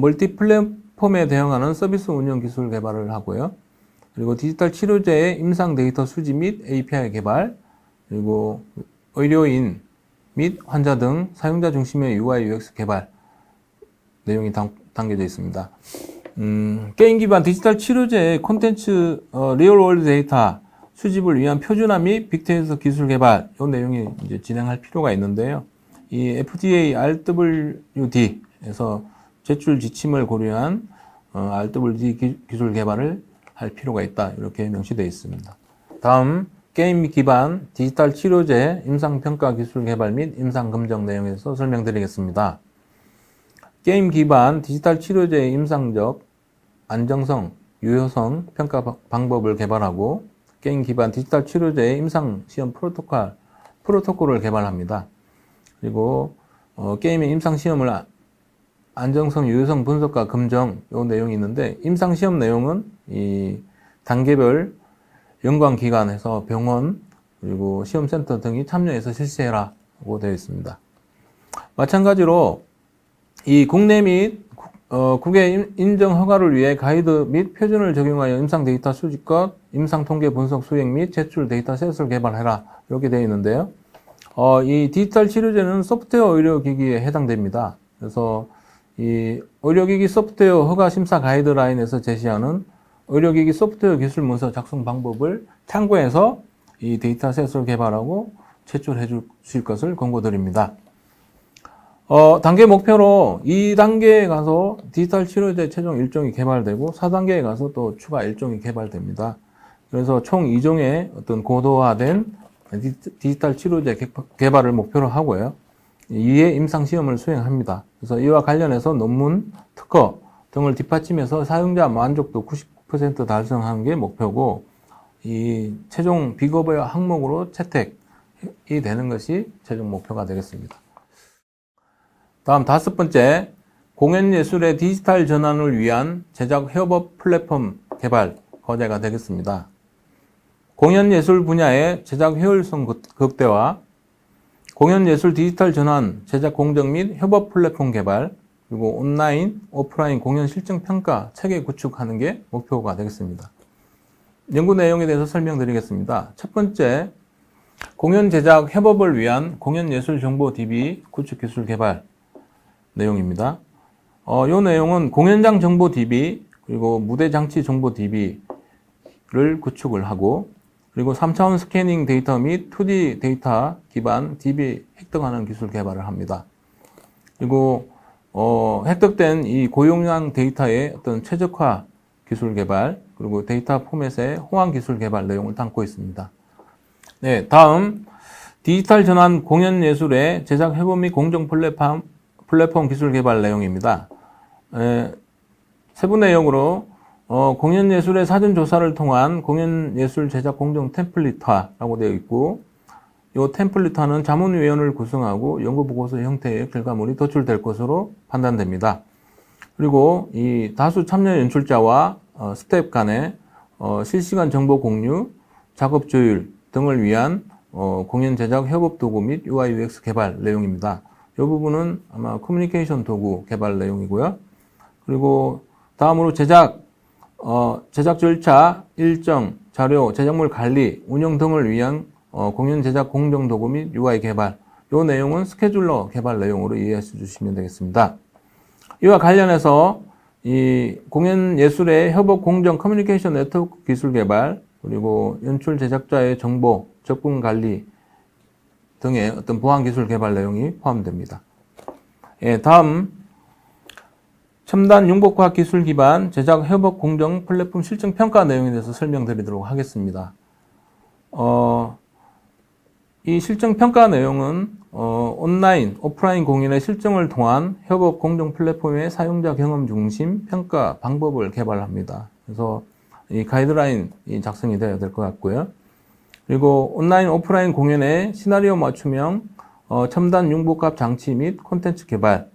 멀티 플랫폼에 대응하는 서비스 운영 기술 개발을 하고요. 그리고 디지털 치료제의 임상 데이터 수집 및 API 개발, 그리고 의료인 및 환자 등 사용자 중심의 UI UX 개발 내용이 담겨져 있습니다. 게임 기반 디지털 치료제의 콘텐츠 리얼월드 데이터 수집을 위한 표준화 및 빅데이터 기술 개발, 이 내용이 이제 진행할 필요가 있는데요. 이 FDA RWD에서 제출 지침을 고려한 RWD 기술 개발을 할 필요가 있다, 이렇게 명시되어 있습니다. 다음, 게임 기반 디지털 치료제 임상평가 기술 개발 및 임상검정 내용에서 설명드리겠습니다. 게임 기반 디지털 치료제의 임상적 안정성, 유효성 평가 방법을 개발하고 게임 기반 디지털 치료제의 임상 시험 프로토콜을 개발합니다. 그리고 게임의 임상 시험을 안정성, 유효성 분석과 검정, 요 내용이 있는데, 임상 시험 내용은 이 단계별 연관기관에서 병원, 그리고 시험센터 등이 참여해서 실시해라고 되어 있습니다. 마찬가지로 이 국내 및 국외 인정 허가를 위해 가이드 및 표준을 적용하여 임상 데이터 수집과 임상 통계 분석 수행 및 제출 데이터셋을 개발해라, 이렇게 되어 있는데요. 이 디지털 치료제는 소프트웨어 의료기기에 해당됩니다. 그래서 이 의료기기 소프트웨어 허가 심사 가이드라인에서 제시하는 의료기기 소프트웨어 기술 문서 작성 방법을 참고해서 이 데이터셋을 개발하고 제출해 주실 것을 권고드립니다. 단계 목표로 2단계에 가서 디지털 치료제 최종 1종이 개발되고 4단계에 가서 또 추가 1종이 개발됩니다. 그래서 총 2종의 어떤 고도화된 디지털 치료제 개발을 목표로 하고요. 이에 임상시험을 수행합니다. 그래서 이와 관련해서 논문, 특허 등을 뒷받침해서 사용자 만족도 90% 달성하는 게 목표고, 이 최종 비거버 항목으로 채택이 되는 것이 최종 목표가 되겠습니다. 다음 5번째, 공연예술의 디지털 전환을 위한 제작 협업 플랫폼 개발 과제가 되겠습니다. 공연예술 분야의 제작 효율성 극대화, 공연예술 디지털 전환, 제작 공정 및 협업 플랫폼 개발, 그리고 온라인, 오프라인 공연 실증 평가 체계 구축하는 게 목표가 되겠습니다. 연구 내용에 대해서 설명드리겠습니다. 첫 번째, 공연 제작 협업을 위한 공연예술 정보 DB 구축 기술 개발 내용입니다. 이 내용은 공연장 정보 DB, 그리고 무대 장치 정보 DB를 구축을 하고, 그리고 3차원 스캐닝 데이터 및 2D 데이터 기반 DB 획득하는 기술 개발을 합니다. 그리고 획득된 이 고용량 데이터의 어떤 최적화 기술 개발, 그리고 데이터 포맷의 호환 기술 개발 내용을 담고 있습니다. 네, 다음 디지털 전환 공연 예술의 제작 협업 및 공정 플랫폼 기술 개발 내용입니다. 세부 내용으로 공연예술의 사전조사를 통한 공연예술 제작 공정 템플릿화라고 되어 있고, 이 템플릿화는 자문위원을 구성하고 연구보고서 형태의 결과물이 도출될 것으로 판단됩니다. 그리고 이 다수 참여 연출자와 스텝 간의 실시간 정보 공유, 작업 조율 등을 위한 공연 제작 협업 도구 및 UI UX 개발 내용입니다. 이 부분은 아마 커뮤니케이션 도구 개발 내용이고요. 그리고 다음으로 제작 절차, 일정, 자료, 제작물 관리, 운영 등을 위한 공연 제작 공정 도구 및 UI 개발, 이 내용은 스케줄러 개발 내용으로 이해해 주시면 되겠습니다. 이와 관련해서 이 공연 예술의 협업 공정 커뮤니케이션 네트워크 기술 개발, 그리고 연출 제작자의 정보, 접근 관리 등의 어떤 보안 기술 개발 내용이 포함됩니다. 다음 첨단 융복화 기술 기반 제작 협업 공정 플랫폼 실증 평가 내용에 대해서 설명드리도록 하겠습니다. 이 실정 평가 내용은 온라인, 오프라인 공연의 실정을 통한 협업 공정 플랫폼의 사용자 경험 중심 평가 방법을 개발합니다. 그래서 이 가이드라인이 작성이 되어야 될 것 같고요. 그리고 온라인, 오프라인 공연의 시나리오 맞춤형 첨단 융복합 장치 및 콘텐츠 개발,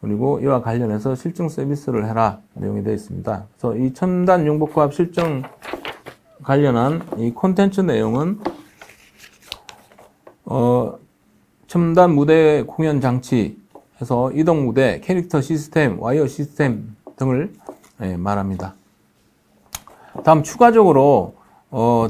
그리고 이와 관련해서 실증 서비스를 해라 내용이 되어 있습니다. 그래서 이 첨단 융복합 실증 관련한 이 콘텐츠 내용은 첨단 무대 공연 장치 해서 이동 무대, 캐릭터 시스템, 와이어 시스템 등을 말합니다. 다음 추가적으로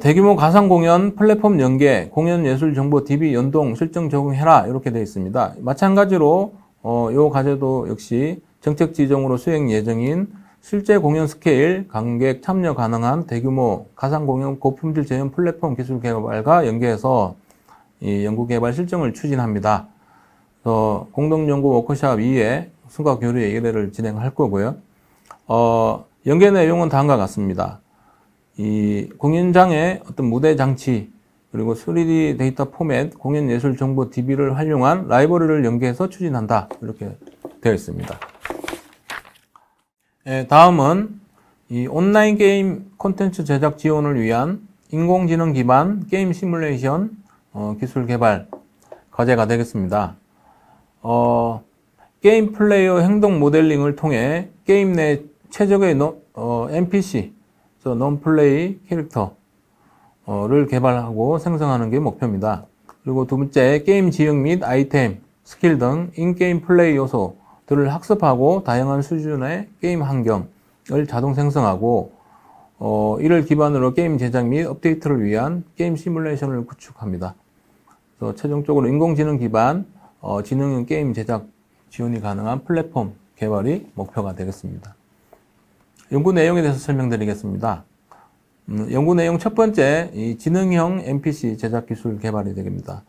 대규모 가상 공연 플랫폼 연계, 공연 예술 정보 DB 연동 실정 적용해라 이렇게 되어 있습니다. 마찬가지로 이 과제도 역시 정책 지정으로 수행 예정인 실제 공연 스케일, 관객 참여 가능한 대규모 가상 공연 고품질 재현 플랫폼 기술 개발과 연계해서 이 연구 개발 실정을 추진합니다. 공동 연구 워크숍 이후에 수과 교류의 예례를 진행할 거고요. 연계 내용은 다음과 같습니다. 이 공연장의 어떤 무대 장치, 그리고 3D 데이터 포맷, 공연 예술 정보 DB를 활용한 라이브러리를 연계해서 추진한다. 이렇게 되어 있습니다. 다음은 이 온라인 게임 콘텐츠 제작 지원을 위한 인공지능 기반 게임 시뮬레이션 기술 개발 과제가 되겠습니다. 게임 플레이어 행동 모델링을 통해 게임 내 최적의 NPC, non-play 캐릭터를 개발하고 생성하는 게 목표입니다. 그리고 두 번째, 게임 지형 및 아이템, 스킬 등 인게임 플레이 요소들을 학습하고 다양한 수준의 게임 환경을 자동 생성하고 이를 기반으로 게임 제작 및 업데이트를 위한 게임 시뮬레이션을 구축합니다. 그래서 최종적으로 인공지능 기반 지능형 게임 제작 지원이 가능한 플랫폼 개발이 목표가 되겠습니다. 연구 내용에 대해서 설명드리겠습니다. 연구 내용 첫 번째, 이 지능형 NPC 제작 기술 개발이 되겠습니다.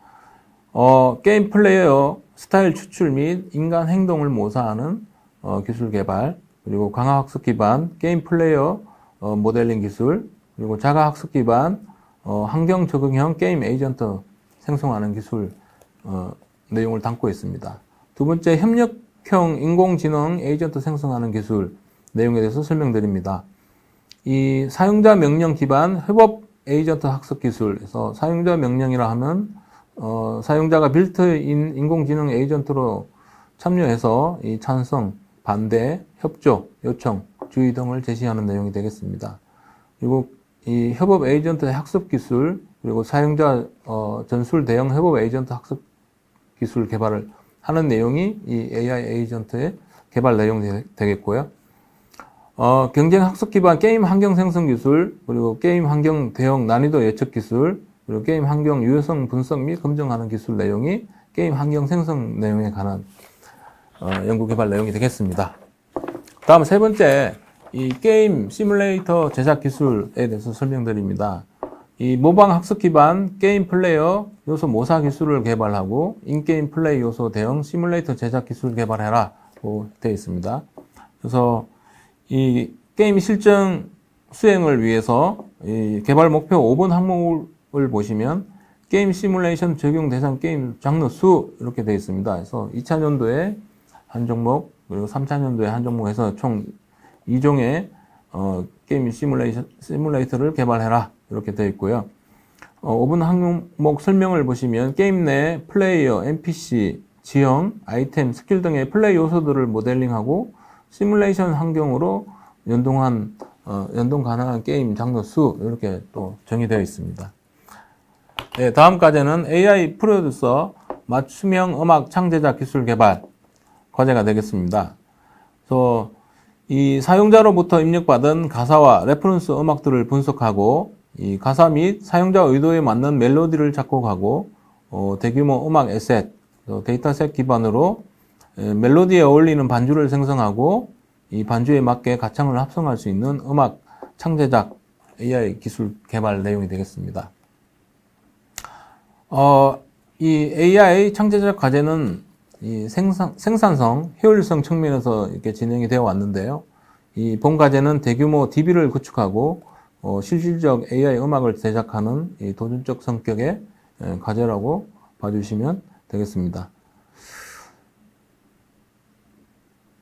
게임 플레이어 스타일 추출 및 인간 행동을 모사하는 기술 개발, 그리고 강화학습 기반 게임 플레이어 모델링 기술, 그리고 자가학습 기반 환경 적응형 게임 에이전트 생성하는 기술 내용을 담고 있습니다. 두 번째, 협력형 인공지능 에이전트 생성하는 기술 내용에 대해서 설명드립니다. 이 사용자 명령 기반 협업 에이전트 학습 기술에서 사용자 명령이라 하면 사용자가 빌트인 인공지능 에이전트로 참여해서 이 찬성, 반대, 협조, 요청, 주의 등을 제시하는 내용이 되겠습니다. 그리고 이 협업 에이전트의 학습 기술, 그리고 사용자 전술 대형 협업 에이전트 학습 기술 개발을 하는 내용이 이 AI 에이전트의 개발 내용이 되겠고요. 경쟁 학습 기반 게임 환경 생성 기술, 그리고 게임 환경 대형 난이도 예측 기술, 그리고 게임 환경 유효성 분석 및 검증하는 기술 내용이 게임 환경 생성 내용에 관한 연구 개발 내용이 되겠습니다. 다음 세 번째, 이 게임 시뮬레이터 제작 기술에 대해서 설명드립니다. 이 모방 학습 기반 게임 플레이어 요소 모사 기술을 개발하고 인게임 플레이 요소 대형 시뮬레이터 제작 기술 개발해라고 되어 있습니다. 그래서 이 게임 실정 수행을 위해서 이 개발 목표 5번 항목을 보시면 게임 시뮬레이션 적용 대상 게임 장르 수 이렇게 되어 있습니다. 그래서 2차 년도에 한 종목, 그리고 3차 년도에 한 종목 해서 총 2종의 게임 시뮬레이터를 개발해라 이렇게 되어 있고요. 5번 항목 설명을 보시면 게임 내 플레이어, NPC, 지형, 아이템, 스킬 등의 플레이 요소들을 모델링하고 시뮬레이션 환경으로 연동 가능한 게임 장르 수 이렇게 또 정의되어 있습니다. 네, 다음 과제는 AI 프로듀서 맞춤형 음악 창제작 기술 개발 과제가 되겠습니다. 그래서 이 사용자로부터 입력받은 가사와 레퍼런스 음악들을 분석하고 이 가사 및 사용자 의도에 맞는 멜로디를 작곡하고 대규모 음악 에셋, 데이터셋 기반으로 멜로디에 어울리는 반주를 생성하고 이 반주에 맞게 가창을 합성할 수 있는 음악 창제작 AI 기술 개발 내용이 되겠습니다. 이 AI 창제작 과제는 이 생산성, 효율성 측면에서 이렇게 진행이 되어 왔는데요. 이 본 과제는 대규모 DB를 구축하고 실질적 AI 음악을 제작하는 이 도전적 성격의 과제라고 봐주시면 되겠습니다.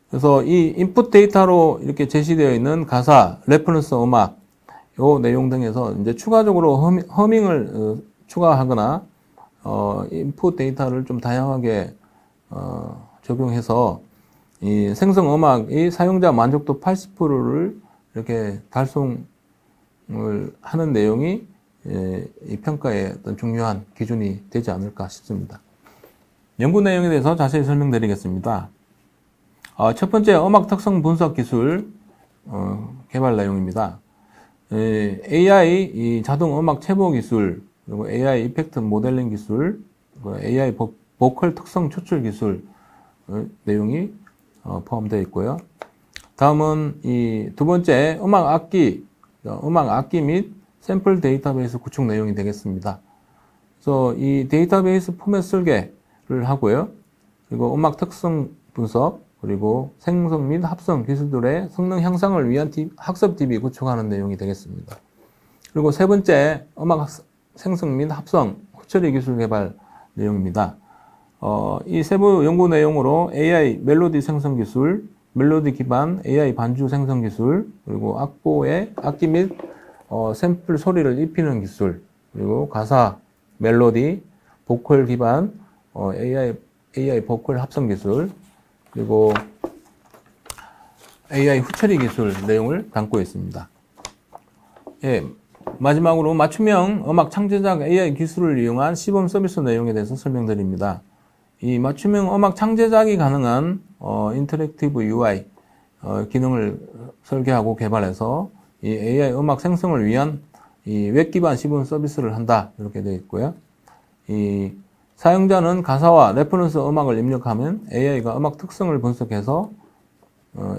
그래서 이 인풋 데이터로 이렇게 제시되어 있는 가사, 레퍼런스 음악, 요 내용 등에서 이제 추가적으로 허밍을 추가하거나 인풋 데이터를 좀 다양하게 적용해서 이 생성 음악이 사용자 만족도 80%를 이렇게 달성을 하는 내용이 이 평가의 어떤 중요한 기준이 되지 않을까 싶습니다. 연구 내용에 대해서 자세히 설명드리겠습니다. 첫 번째, 음악 특성 분석 기술 개발 내용입니다. AI 이 자동 음악 체보 기술, 그리고 AI 이펙트 모델링 기술, 그리고 AI 보컬 특성 추출 기술 내용이 포함되어 있고요. 다음은 이 두 번째, 음악 악기 및 샘플 데이터베이스 구축 내용이 되겠습니다. 그래서 이 데이터베이스 포맷 설계를 하고요. 그리고 음악 특성 분석, 그리고 생성 및 합성 기술들의 성능 향상을 위한 학습 DB 구축하는 내용이 되겠습니다. 그리고 세 번째, 음악 생성 및 합성 후처리 기술 개발 내용입니다. 이 세부 연구 내용으로 AI 멜로디 생성 기술, 멜로디 기반 AI 반주 생성 기술, 그리고 악기 및 샘플 소리를 입히는 기술, 그리고 가사, 멜로디, 보컬 기반 AI 보컬 합성 기술, 그리고 AI 후처리 기술 내용을 담고 있습니다. 예, 마지막으로 맞춤형 음악 창제작 AI 기술을 이용한 시범 서비스 내용에 대해서 설명드립니다. 이 맞춤형 음악 창제작이 가능한 인터랙티브 UI 기능을 설계하고 개발해서 이 AI 음악 생성을 위한 이 웹 기반 시범 서비스를 한다, 이렇게 되어 있고요. 이 사용자는 가사와 레퍼런스 음악을 입력하면 AI가 음악 특성을 분석해서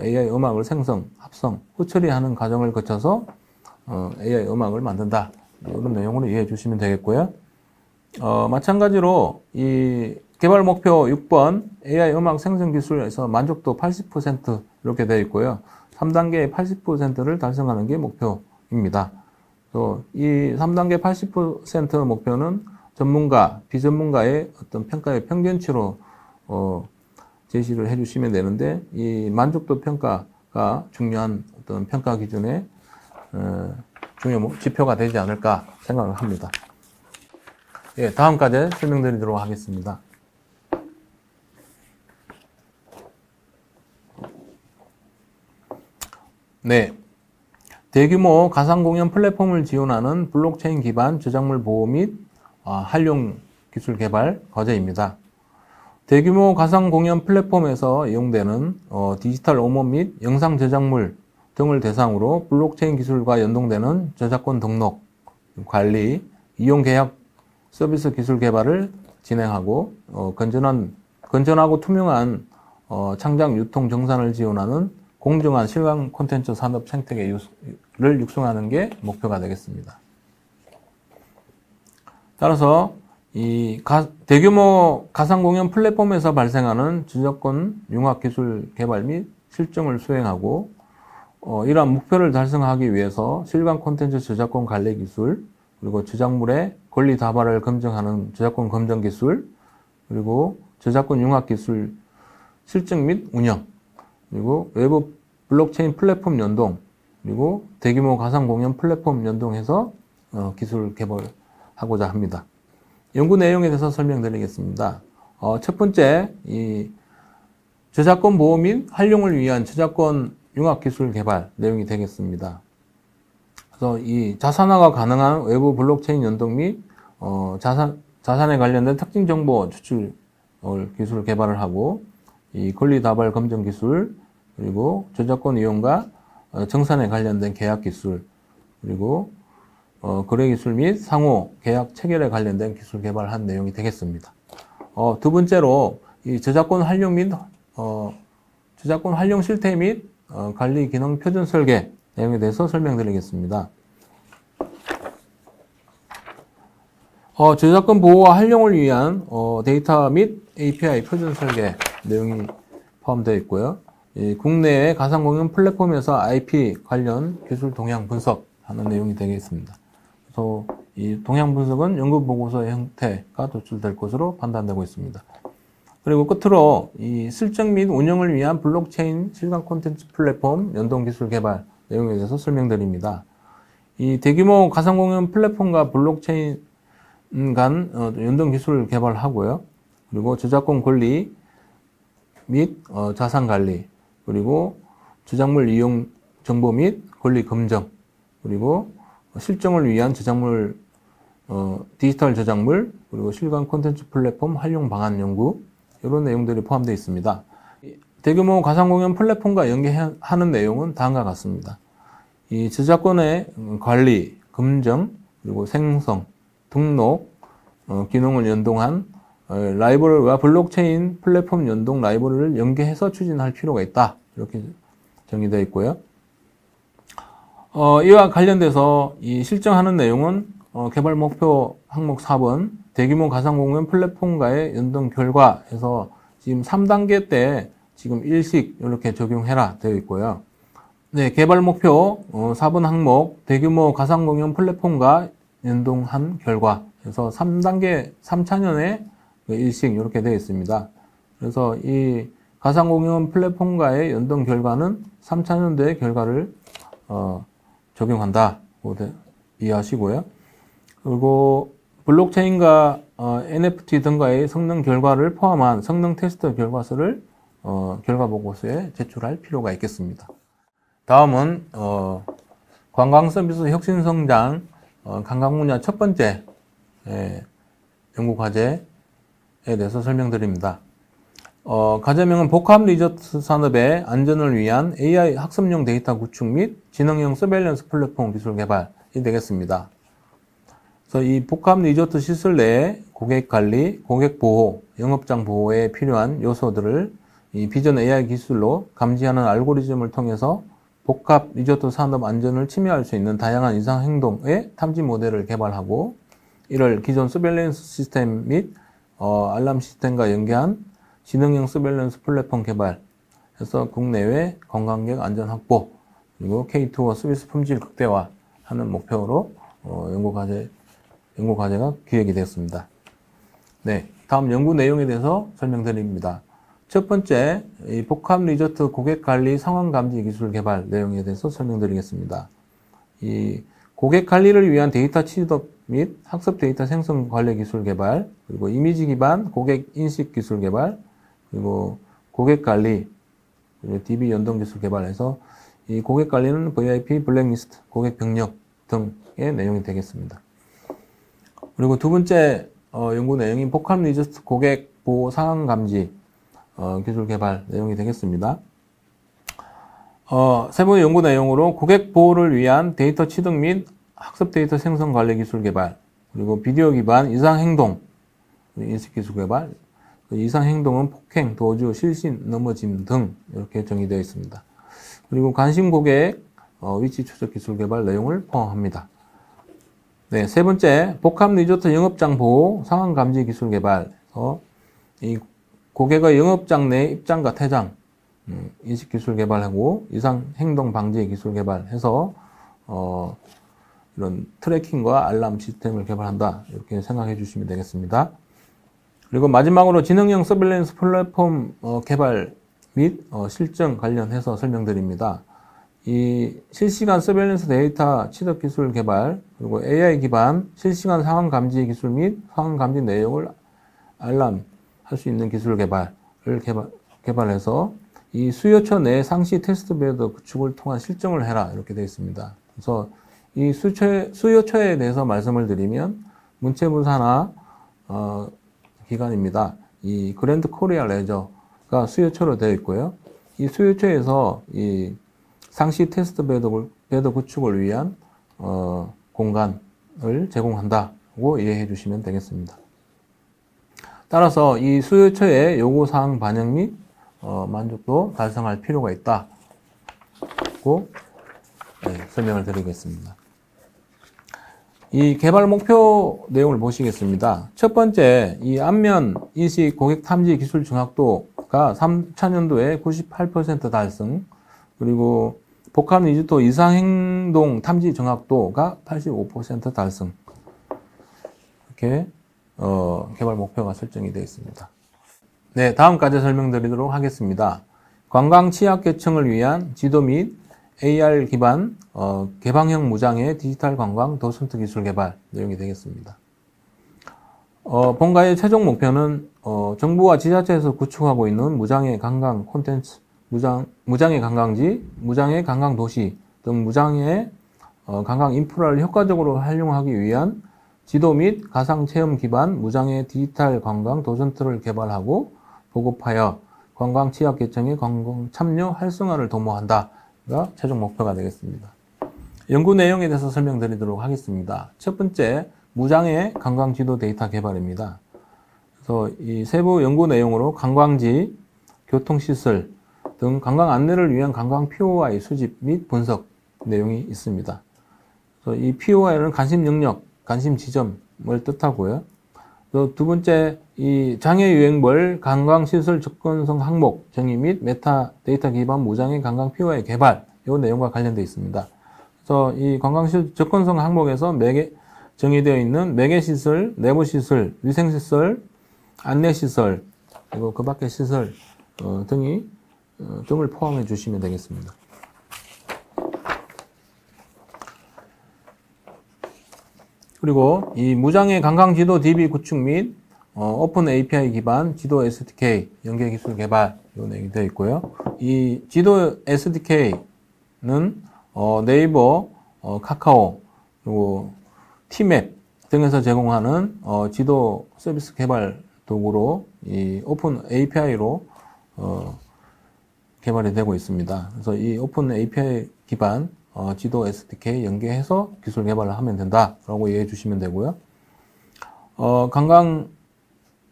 AI 음악을 생성, 합성, 후처리하는 과정을 거쳐서 AI 음악을 만든다, 이런 내용으로 이해해 주시면 되겠고요. 마찬가지로 이 개발 목표 6번 AI 음악 생성 기술에서 만족도 80% 이렇게 되어 있고요. 3단계의 80%를 달성하는 게 목표입니다. 또 이 3단계 80% 목표는 전문가, 비전문가의 어떤 평가의 평균치로 제시를 해주시면 되는데, 이 만족도 평가가 중요한 어떤 평가 기준의 중요 지표가 되지 않을까 생각을 합니다. 예, 다음 과제 설명드리도록 하겠습니다. 네. 대규모 가상공연 플랫폼을 지원하는 블록체인 기반 저작물 보호 및 활용 기술 개발 과제입니다. 대규모 가상공연 플랫폼에서 이용되는 디지털 음원 및 영상 저작물 등을 대상으로 블록체인 기술과 연동되는 저작권 등록, 관리, 이용 계약 서비스 기술 개발을 진행하고 건전하고 투명한 창작 유통 정산을 지원하는 공정한 실감 콘텐츠 산업 생태계를 육성하는 게 목표가 되겠습니다. 따라서 이 대규모 가상공연 플랫폼에서 발생하는 저작권 융합 기술 개발 및 실증을 수행하고 이러한 목표를 달성하기 위해서 실감 콘텐츠 저작권 관리 기술, 그리고 저작물의 권리 다발을 검증하는 저작권 검증 기술, 그리고 저작권 융합 기술 실증 및 운영, 그리고 외부 블록체인 플랫폼 연동, 그리고 대규모 가상공연 플랫폼 연동해서 기술 개발하고자 합니다. 연구 내용에 대해서 설명드리겠습니다. 첫 번째, 이 저작권 보호 및 활용을 위한 저작권 융합 기술 개발 내용이 되겠습니다. 그래서 이 자산화가 가능한 외부 블록체인 연동 및 자산에 관련된 특징 정보 추출 기술 개발을 하고, 이 권리 다발 검증 기술, 그리고 저작권 이용과 정산에 관련된 계약 기술, 그리고 거래 기술 및 상호 계약 체결에 관련된 기술 개발한 내용이 되겠습니다. 두 번째로 이 저작권 활용 및 저작권 활용 실태 및 관리 기능 표준 설계 내용에 대해서 설명드리겠습니다. 저작권 보호와 활용을 위한 데이터 및 API 표준 설계 내용이 포함되어 있고요. 국내의 가상공연 플랫폼에서 IP 관련 기술 동향 분석하는 내용이 되겠습니다. 그래서 이 동향 분석은 연구 보고서의 형태가 도출될 것으로 판단되고 있습니다. 그리고 끝으로 이 실증 및 운영을 위한 블록체인 실감 콘텐츠 플랫폼 연동 기술 개발 내용에 대해서 설명드립니다. 이 대규모 가상공연 플랫폼과 블록체인 간 연동 기술을 개발하고요. 그리고 저작권 권리 및 자산 관리, 그리고 저작물 이용 정보 및 권리 검증, 그리고 실증을 위한 저작물 디지털 저작물, 그리고 실감 콘텐츠 플랫폼 활용 방안 연구, 이런 내용들이 포함되어 있습니다. 대규모 가상공연 플랫폼과 연계하는 내용은 다음과 같습니다. 이 저작권의 관리, 검증, 그리고 생성, 등록, 기능을 연동한 라이브러리와 블록체인 플랫폼 연동 라이브러리를 연계해서 추진할 필요가 있다. 이렇게 정의되어 있고요. 이와 관련돼서 이 실정하는 내용은 개발 목표 항목 4번 대규모 가상공연 플랫폼과의 연동 결과에서 지금 3단계 때 지금 일식 이렇게 적용해라 되어 있고요. 네, 개발 목표 4번 항목 대규모 가상공연 플랫폼과 연동한 결과에서 3단계 3차년에 일식 이렇게 되어 있습니다. 그래서 이 가상공연 플랫폼과의 연동 결과는 3차년도의 결과를 적용한다고 이해하시고요. 그리고 블록체인과 NFT 등과의 성능 결과를 포함한 성능 테스트 결과서를 결과 보고서에 제출할 필요가 있겠습니다. 다음은 관광 서비스 혁신 성장 관광 분야 첫 번째 연구 과제에 대해서 설명드립니다. 과제명은 복합 리조트 산업의 안전을 위한 AI 학습용 데이터 구축 및 지능형 서베일런스 플랫폼 기술 개발이 되겠습니다. 그래서 이 복합 리조트 시설 내에 고객 관리, 고객 보호, 영업장 보호에 필요한 요소들을 이 비전 AI 기술로 감지하는 알고리즘을 통해서 복합 리조트 산업 안전을 침해할 수 있는 다양한 이상 행동의 탐지 모델을 개발하고 이를 기존 서베일런스 시스템 및 알람 시스템과 연계한 지능형 서베일런스 플랫폼 개발해서 국내외 관광객 안전 확보 그리고 K2어 서비스 품질 극대화하는 목표로 연구 과제가 기획이 되었습니다. 네, 다음 연구 내용에 대해서 설명드립니다. 첫 번째, 이 복합 리조트 고객 관리 상황 감지 기술 개발 내용에 대해서 설명드리겠습니다. 이 고객 관리를 위한 데이터 취득 및 학습 데이터 생성 관리 기술 개발, 그리고 이미지 기반 고객 인식 기술 개발, 그리고 고객 관리, 그리고 DB 연동 기술 개발해서 이 고객 관리는 VIP, 블랙리스트, 고객 병력 등의 내용이 되겠습니다. 그리고 두 번째 연구 내용인 복합 리조트 고객 보호 상황 감지 기술 개발 내용이 되겠습니다. 세 번째 연구 내용으로 고객 보호를 위한 데이터 취득 및 학습 데이터 생성 관리 기술 개발, 그리고 비디오 기반 이상 행동 인식 기술 개발, 이상 행동은 폭행, 도주, 실신, 넘어짐 등 이렇게 정의되어 있습니다. 그리고 관심 고객 위치 추적 기술 개발 내용을 포함합니다. 네, 세 번째 복합 리조트 영업장 보호 상황 감지 기술 개발에서 이 고객의 영업장 내 입장과 퇴장 인식 기술 개발하고 이상 행동 방지 기술 개발해서 이런 트래킹과 알람 시스템을 개발한다 이렇게 생각해 주시면 되겠습니다. 그리고 마지막으로 지능형 서빌런스 플랫폼 개발 및 실증 관련해서 설명드립니다. 이 실시간 서빌런스 데이터 취득 기술 개발, 그리고 AI 기반 실시간 상황 감지 기술 및 상황 감지 내용을 알람할 수 있는 기술 개발을 개발해서 이 수요처 내 상시 테스트 베드 구축을 통한 실증을 해라 이렇게 되어 있습니다. 그래서 이 수요처에 대해서 말씀을 드리면 문체부 산하 기관입니다. 이 그랜드 코리아 레저가 수요처로 되어 있고요. 이 수요처에서 이 상시 테스트 베드 구축을 위한 공간을 제공한다고 이해해 주시면 되겠습니다. 따라서 이 수요처의 요구사항 반영 및 만족도 달성할 필요가 있다고 설명을 드리겠습니다. 이 개발 목표 내용을 보시겠습니다. 첫 번째, 이 안면 인식 고객 탐지 기술 정확도가 3차년도에 98% 달성, 그리고 복합 리조트 이상 행동 탐지 정확도가 85% 달성. 이렇게 개발 목표가 설정이 되어 있습니다. 네, 다음까지 설명드리도록 하겠습니다. 관광 취약계층을 위한 지도 및 AR 기반 개방형 무장의 디지털 관광 도슨트 기술 개발 내용이 되겠습니다. 본가의 최종 목표는 정부와 지자체에서 구축하고 있는 무장의 관광 콘텐츠, 무장의 관광지, 무장의 관광 도시 등 무장의 관광 인프라를 효과적으로 활용하기 위한 지도 및 가상 체험 기반 무장의 디지털 관광 도슨트를 개발하고 보급하여 관광 취약계층의 관광 참여 활성화를 도모한다가 최종 목표가 되겠습니다. 연구 내용에 대해서 설명드리도록 하겠습니다. 첫 번째, 무장의 관광 지도 데이터 개발입니다. 그래서 이 세부 연구 내용으로 관광지, 교통시설 등 관광 안내를 위한 관광 POI 수집 및 분석 내용이 있습니다. 그래서 이 POI는 관심 영역, 관심 지점을 뜻하고요. 또 두 번째, 이 장애 유행벌 관광시설 접근성 항목 정의 및 메타 데이터 기반 무장의 관광 POI 개발, 이 내용과 관련되어 있습니다. 그래서 이 관광시설 접근성 항목에서 정의되어 있는 매개시설, 내부시설, 위생시설, 안내시설, 그리고 그 밖의 시설 등을 포함해 주시면 되겠습니다. 그리고 이 무장의 관광지도 DB 구축 및 오픈 API 기반 지도 SDK 연계 기술 개발 이 내용이 되어 있고요. 이 지도 SDK는 네이버, 카카오, 그리고 티맵 등에서 제공하는 지도 서비스 개발 도구로 이 오픈 API로 개발이 되고 있습니다. 그래서 이 오픈 API 기반 지도 SDK 연계해서 기술 개발을 하면 된다라고 이해해 주시면 되고요.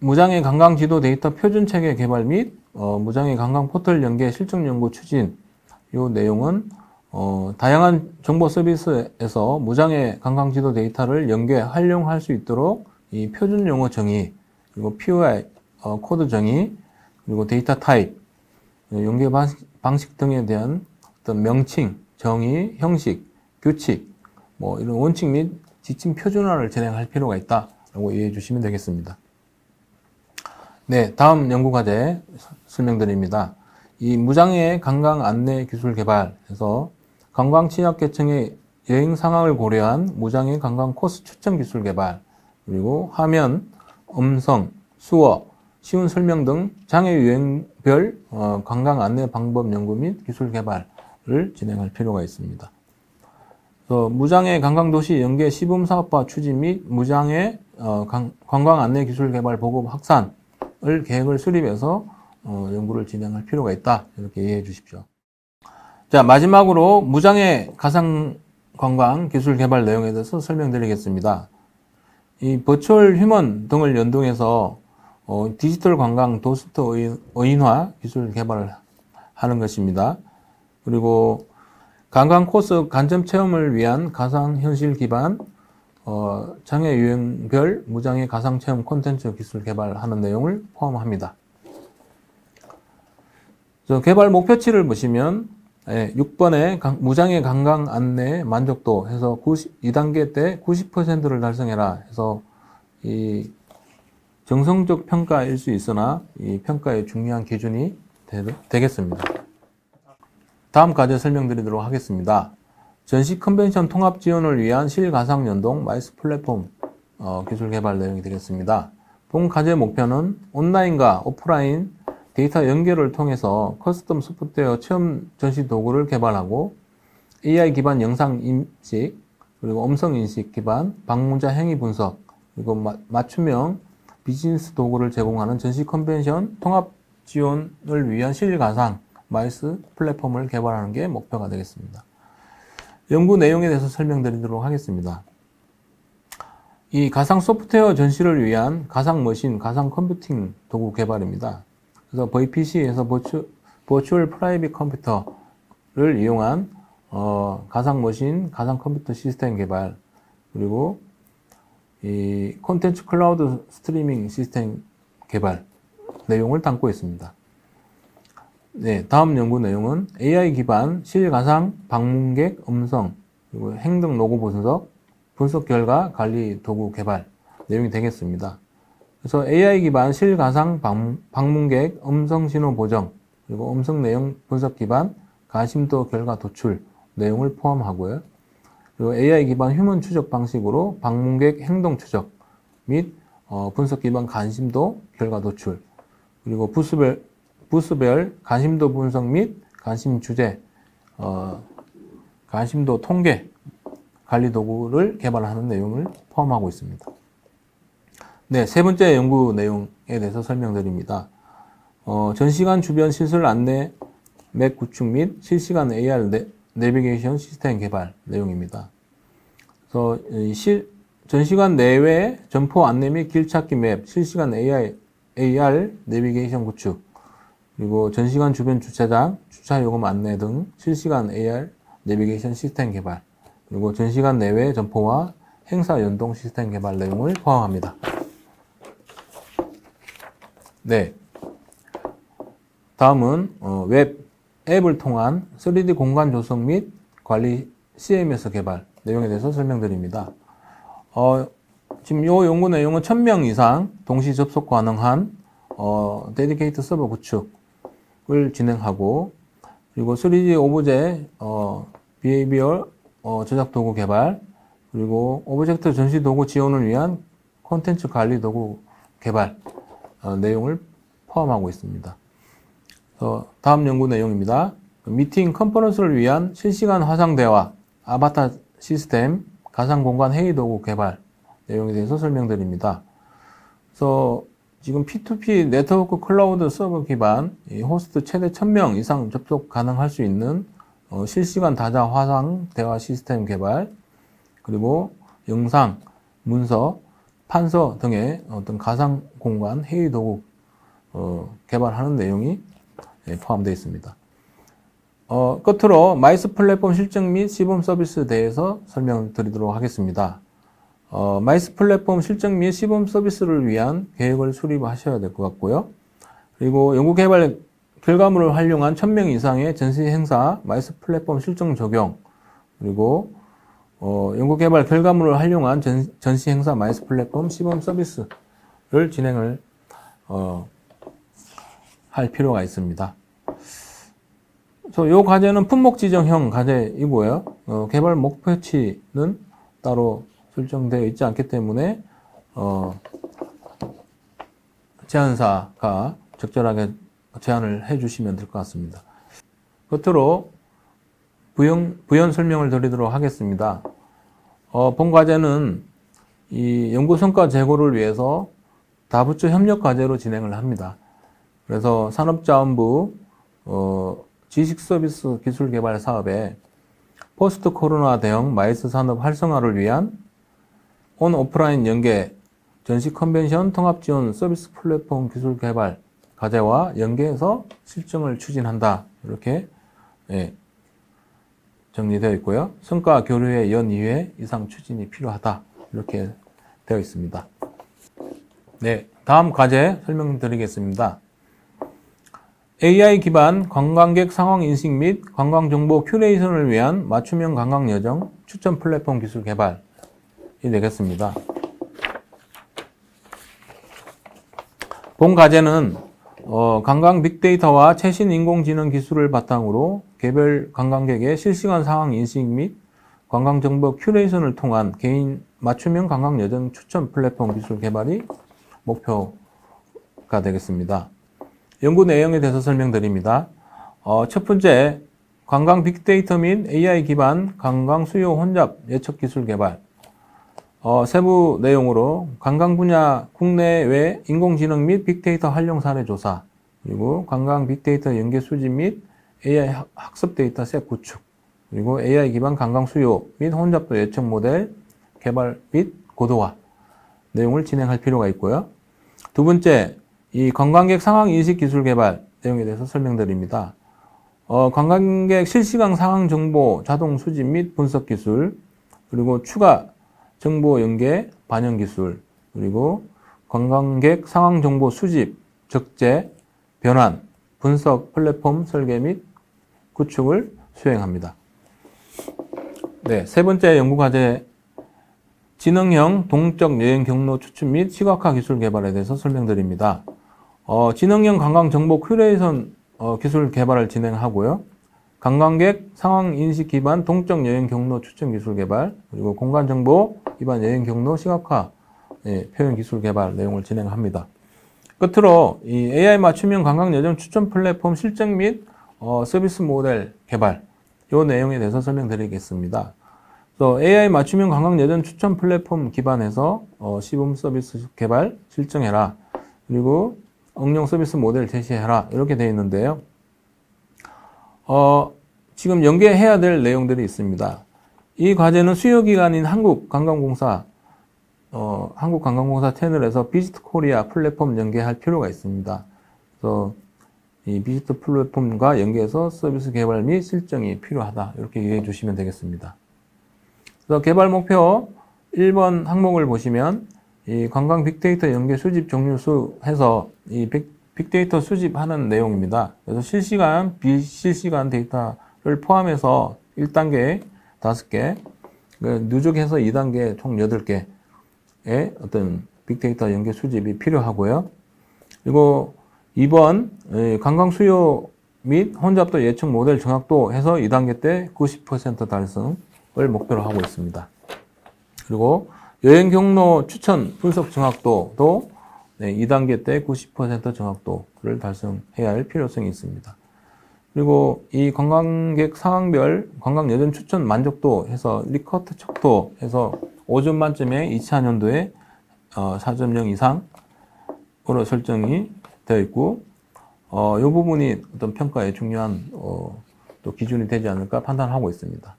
무장의 관광 지도 데이터 표준 체계 개발 및 무장의 관광 포털 연계 실증 연구 추진 이 내용은 다양한 정보 서비스에서 무장의 관광 지도 데이터를 연계 활용할 수 있도록 이 표준 용어 정의, 그리고 POI 코드 정의, 그리고 데이터 타입, 연계 방식 등에 대한 어떤 명칭, 정의, 형식, 규칙, 이런 원칙 및 지침 표준화를 진행할 필요가 있다라고 이해해 주시면 되겠습니다. 네, 다음 연구 과제 설명드립니다. 이 무장의 관광 안내 기술 개발에서 관광 취약계층의 여행 상황을 고려한 무장의 관광 코스 추천 기술 개발, 그리고 화면, 음성, 수어, 쉬운 설명 등 장애 유형별 관광 안내 방법 연구 및 기술 개발을 진행할 필요가 있습니다. 무장의 관광도시 연계 시범 사업화 추진 및 무장의 관광 안내 기술 개발 보급 확산을 계획을 수립해서 연구를 진행할 필요가 있다. 이렇게 이해해 주십시오. 자, 마지막으로 무장의 가상 관광 기술 개발 내용에 대해서 설명드리겠습니다. 이 버추얼 휴먼 등을 연동해서 디지털 관광 도스트 의인화 기술 개발을 하는 것입니다. 그리고 관광 코스 간접 체험을 위한 가상현실 기반 장애 유형별 무장의 가상 체험 콘텐츠 기술 개발하는 내용을 포함합니다. 개발 목표치를 보시면 6번에 무장의 관광 안내 만족도 해서 2단계 때 90%를 달성해라 해서 이 정성적 평가일 수 있으나 이 평가의 중요한 기준이 되겠습니다. 다음 과제 설명드리도록 하겠습니다. 전시 컨벤션 통합 지원을 위한 실가상 연동 마이스 플랫폼 기술 개발 내용이 되겠습니다. 본 과제 목표는 온라인과 오프라인 데이터 연결을 통해서 커스텀 소프트웨어 체험 전시 도구를 개발하고 AI 기반 영상 인식, 그리고 음성 인식 기반 방문자 행위 분석, 그리고 맞춤형 비즈니스 도구를 제공하는 전시 컨벤션 통합 지원을 위한 실가상 마이스 플랫폼을 개발하는 게 목표가 되겠습니다. 연구 내용에 대해서 설명드리도록 하겠습니다. 이 가상 소프트웨어 전시를 위한 가상 머신, 가상 컴퓨팅 도구 개발입니다. 그래서 VPC에서 버추얼 프라이빗 컴퓨터를 이용한 가상 머신, 가상 컴퓨터 시스템 개발, 그리고 이 콘텐츠 클라우드 스트리밍 시스템 개발 내용을 담고 있습니다. 네, 다음 연구 내용은 AI 기반 실가상 방문객 음성, 그리고 행동 로고 분석 결과 관리 도구 개발 내용이 되겠습니다. 그래서 AI 기반 실가상 방문객 음성 신호 보정, 그리고 음성 내용 분석 기반 가심도 결과 도출 내용을 포함하고요. 그리고 AI 기반 휴먼 추적 방식으로 방문객 행동 추적 및 분석 기반 관심도 결과 도출, 그리고 부스별 관심도 분석 및 관심 주제, 관심도 통계 관리 도구를 개발하는 내용을 포함하고 있습니다. 네, 세 번째 연구 내용에 대해서 설명드립니다. 전시관 주변 시설 안내 맵 구축 및 실시간 AR 내비게이션 시스템 개발 내용입니다. 그래서 전시관 내외 점포 안내 및 길찾기 맵, 실시간 AR 내비게이션 구축, 그리고 전시관 주변 주차장, 주차 요금 안내 등 실시간 AR 내비게이션 시스템 개발, 그리고 전시관 내외 점포와 행사 연동 시스템 개발 내용을 포함합니다. 네. 다음은 웹 앱을 통한 3D 공간 조성 및 관리 CMS 개발 내용에 대해서 설명드립니다. 지금 이 연구 내용은 1000명 이상 동시 접속 가능한 데디케이트 서버 구축을 진행하고, 그리고 3D 오브제 비헤이비얼 제작 도구 개발, 그리고 오브젝트 전시 도구 지원을 위한 콘텐츠 관리 도구 개발 내용을 포함하고 있습니다. 다음 연구 내용입니다. 미팅 컨퍼런스를 위한 실시간 화상 대화, 아바타 시스템, 가상 공간 회의 도구 개발 내용에 대해서 설명드립니다. 그래서 지금 P2P 네트워크 클라우드 서버 기반 호스트 최대 1000명 이상 접속 가능할 수 있는 실시간 다자 화상 대화 시스템 개발, 그리고 영상, 문서, 판서 등의 어떤 가상 공간 회의 도구 개발하는 내용이 포함되어 있습니다. 끝으로 마이스 플랫폼 실증 및 시범 서비스에 대해서 설명드리도록 하겠습니다. 마이스 플랫폼 실증 및 시범 서비스를 위한 계획을 수립하셔야 될 것 같고요. 그리고 연구 개발 결과물을 활용한 1000명 이상의 전시 행사 마이스 플랫폼 실증 적용, 그리고 연구 개발 결과물을 활용한 전시 행사 마이스 플랫폼 시범 서비스를 진행을 할 필요가 있습니다. 그래서 이 과제는 품목 지정형 과제이고요. 개발 목표치는 따로 설정되어 있지 않기 때문에 제안사가 적절하게 제안을 해주시면 될 것 같습니다. 끝으로 부연 설명을 드리도록 하겠습니다. 본 과제는 이 연구 성과 제고를 위해서 다부처 협력 과제로 진행을 합니다. 그래서 산업자원부 지식서비스 기술개발 사업에 포스트 코로나 대응 마이스 산업 활성화를 위한 온 오프라인 연계 전시 컨벤션 통합 지원 서비스 플랫폼 기술 개발 과제와 연계해서 실증을 추진한다. 이렇게 정리되어 있고요. 성과 교류의 연 2회 이상 추진이 필요하다. 이렇게 되어 있습니다. 네, 다음 과제 설명드리겠습니다. AI 기반 관광객 상황 인식 및 관광 정보 큐레이션을 위한 맞춤형 관광 여정 추천 플랫폼 기술 개발이 되겠습니다. 본 과제는 관광 빅데이터와 최신 인공지능 기술을 바탕으로 개별 관광객의 실시간 상황 인식 및 관광 정보 큐레이션을 통한 개인 맞춤형 관광 여정 추천 플랫폼 기술 개발이 목표가 되겠습니다. 연구 내용에 대해서 설명드립니다. 첫 번째, 관광 빅데이터 및 AI 기반 관광 수요 혼잡 예측 기술 개발. 세부 내용으로 관광 분야 국내외 인공지능 및 빅데이터 활용 사례 조사, 그리고 관광 빅데이터 연계 수집 및 AI 학습 데이터 셋 구축, 그리고 AI 기반 관광 수요 및 혼잡도 예측 모델 개발 및 고도화 내용을 진행할 필요가 있고요. 두 번째, 이 관광객 상황 인식 기술 개발 내용에 대해서 설명드립니다. 관광객 실시간 상황 정보 자동 수집 및 분석 기술, 그리고 추가 정보 연계 반영 기술, 그리고 관광객 상황 정보 수집, 적재, 변환, 분석 플랫폼 설계 및 구축을 수행합니다. 네, 세 번째 연구 과제 지능형 동적 여행 경로 추천 및 시각화 기술 개발에 대해서 설명드립니다. 지능형 관광 정보 큐레이션 기술 개발을 진행하고요. 관광객 상황 인식 기반 동적 여행 경로 추천 기술 개발, 그리고 공간 정보 기반 여행 경로 시각화 표현 기술 개발 내용을 진행합니다. 끝으로 이 AI 맞춤형 관광 여정 추천 플랫폼 실증 및 서비스 모델 개발, 이 내용에 대해서 설명드리겠습니다. 또 AI 맞춤형 관광 여정 추천 플랫폼 기반해서 시범 서비스 개발 실증해라, 그리고 응용 서비스 모델 제시해라, 이렇게 되어 있는데요. 지금 연계해야 될 내용들이 있습니다. 이 과제는 수요기관인 한국관광공사 채널에서 비지트 코리아 플랫폼 연계할 필요가 있습니다. 그래서 이 비지트 플랫폼과 연계해서 서비스 개발 및 실증이 필요하다, 이렇게 이해해 주시면 되겠습니다. 그래서 개발 목표 1번 항목을 보시면 이 관광 빅데이터 연계 수집 종류수 해서 이 빅데이터 수집하는 내용입니다. 그래서 실시간, 비실시간 데이터를 포함해서 1단계 5개, 누적해서 2단계 총 8개의 어떤 빅데이터 연계 수집이 필요하고요. 그리고 2번 관광 수요 및 혼잡도 예측 모델 정확도 해서 2단계 때 90% 달성을 목표로 하고 있습니다. 그리고 여행 경로 추천 분석 정확도도 2단계 때 90% 정확도를 달성해야 할 필요성이 있습니다. 그리고 이 관광객 상황별 관광 여정 추천 만족도 해서 리커트 척도 해서 5점 만점에 2004년도에 4.0 이상으로 설정이 되어 있고, 이 부분이 어떤 평가에 중요한 또 기준이 되지 않을까 판단하고 있습니다.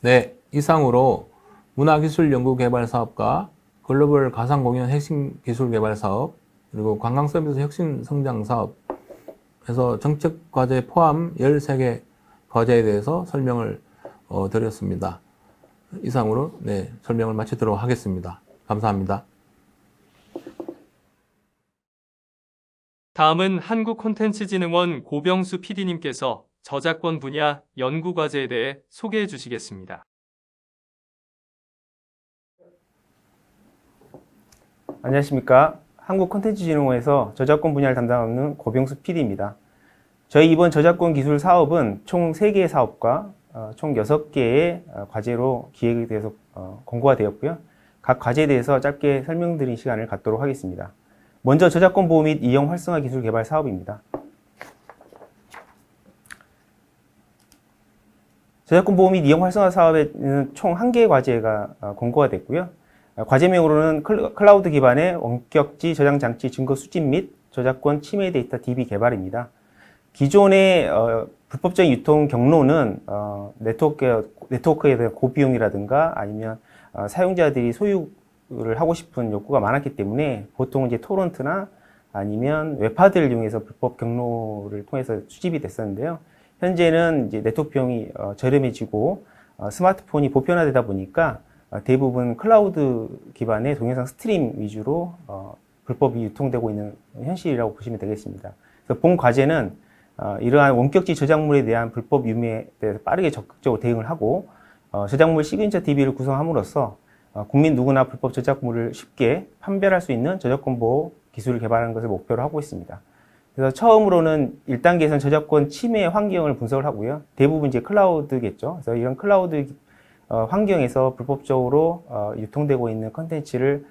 네, 이상으로 문화기술연구개발 사업과 글로벌 가상공연 핵심 기술 개발 사업, 그리고 관광 서비스 혁신 성장 사업에서 정책 과제 포함 13개 과제에 대해서 설명을 드렸습니다. 이상으로 설명을 마치도록 하겠습니다. 감사합니다. 다음은 한국콘텐츠진흥원 고병수 PD님께서 저작권 분야 연구 과제에 대해 소개해 주시겠습니다. 안녕하십니까. 한국콘텐츠진흥원에서 저작권 분야를 담당하는 고병수 PD입니다. 저희 이번 저작권 기술 사업은 총 3개의 사업과 총 6개의 과제로 기획에 대해서 공고가 되었고요. 각 과제에 대해서 짧게 설명드린 시간을 갖도록 하겠습니다. 먼저 저작권 보호 및 이용 활성화 기술 개발 사업입니다. 저작권 보호 및 이용 활성화 사업에는 총 1개의 과제가 공고가 됐고요. 과제명으로는 클라우드 기반의 원격지 저장 장치 증거 수집 및 저작권 침해 데이터 DB 개발입니다. 기존의 불법적인 유통 경로는 네트워크에 대한 고비용이라든가 아니면 사용자들이 소유를 하고 싶은 욕구가 많았기 때문에 보통 이제 토런트나 아니면 웹하드를 이용해서 불법 경로를 통해서 수집이 됐었는데요. 현재는 이제 네트워크 비용이 저렴해지고 스마트폰이 보편화되다 보니까 대부분 클라우드 기반의 동영상 스트림 위주로 불법이 유통되고 있는 현실이라고 보시면 되겠습니다. 그래서 본 과제는 이러한 원격지 저작물에 대한 불법 유무에 대해서 빠르게 적극적으로 대응을 하고 저작물 시그니처 DB를 구성함으로써 국민 누구나 불법 저작물을 쉽게 판별할 수 있는 저작권 보호 기술을 개발하는 것을 목표로 하고 있습니다. 그래서 처음으로는 1단계에서는 저작권 침해 환경을 분석을 하고요. 대부분 이제 클라우드겠죠. 그래서 이런 클라우드 환경에서 불법적으로 유통되고 있는 컨텐츠를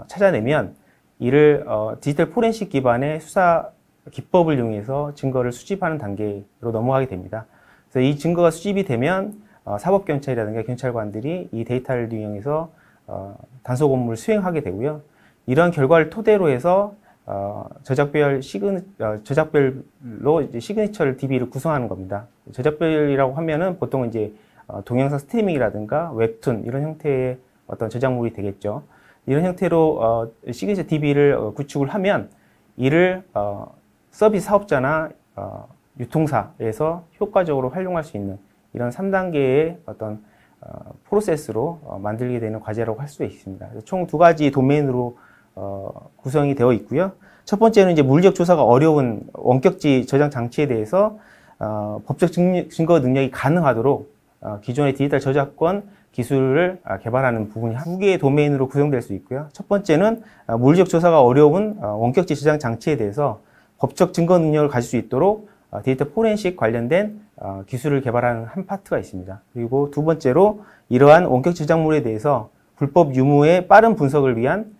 찾아내면 이를 디지털 포렌식 기반의 수사 기법을 이용해서 증거를 수집하는 단계로 넘어가게 됩니다. 그래서 이 증거가 수집이 되면 사법경찰이라든가 경찰관들이 이 데이터를 이용해서 단속 업무를 수행하게 되고요. 이러한 결과를 토대로 해서 저작별로 이제 시그니처를 DB를 구성하는 겁니다. 저작별이라고 하면은 보통 이제 동영상 스트리밍이라든가 웹툰 이런 형태의 어떤 저작물이 되겠죠. 이런 형태로 시그니처 DB를 구축을 하면 이를 서비스 사업자나 유통사에서 효과적으로 활용할 수 있는 이런 3단계의 어떤 프로세스로 만들게 되는 과제라고 할 수 있습니다. 총 2가지 도메인으로 구성이 되어 있고요. 첫 번째는 이제 물리적 조사가 어려운 원격지 저장 장치에 대해서 법적 증거 능력이 가능하도록 기존의 디지털 저작권 기술을 개발하는 부분이 두 개의 도메인으로 구성될 수 있고요. 첫 번째는 물리적 조사가 어려운 원격지 저장 장치에 대해서 법적 증거 능력을 가질 수 있도록 데이터 포렌식 관련된 기술을 개발하는 한 파트가 있습니다. 그리고 두 번째로 이러한 원격 저작물에 대해서 불법 유무의 빠른 분석을 위한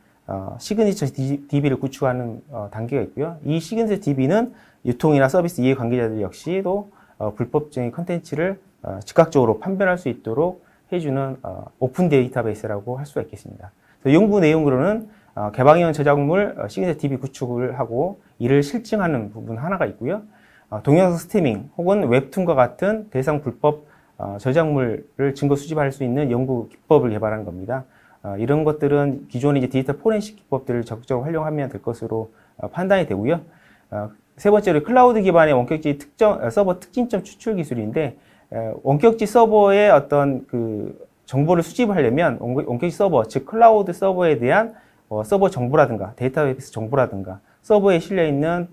시그니처 DB를 구축하는 단계가 있고요. 이 시그니처 DB는 유통이나 서비스 이해 관계자들 역시도 불법적인 컨텐츠를 즉각적으로 판별할 수 있도록 해주는 오픈 데이터베이스라고 할 수가 있겠습니다. 연구 내용으로는 개방형 저작물 시그니처 DB 구축을 하고 이를 실증하는 부분 하나가 있고요. 동영상 스트리밍 혹은 웹툰과 같은 대상 불법 저작물을 증거 수집할 수 있는 연구 기법을 개발하는 겁니다. 이런 것들은 기존의 이제 데이터 포렌식 기법들을 적극적으로 활용하면 될 것으로 판단이 되고요. 세 번째로 클라우드 기반의 원격지 서버 특징점 추출 기술인데, 원격지 서버의 어떤 그 정보를 수집하려면 원격지 서버, 즉 클라우드 서버에 대한 서버 정보라든가 데이터베이스 정보라든가 서버에 실려 있는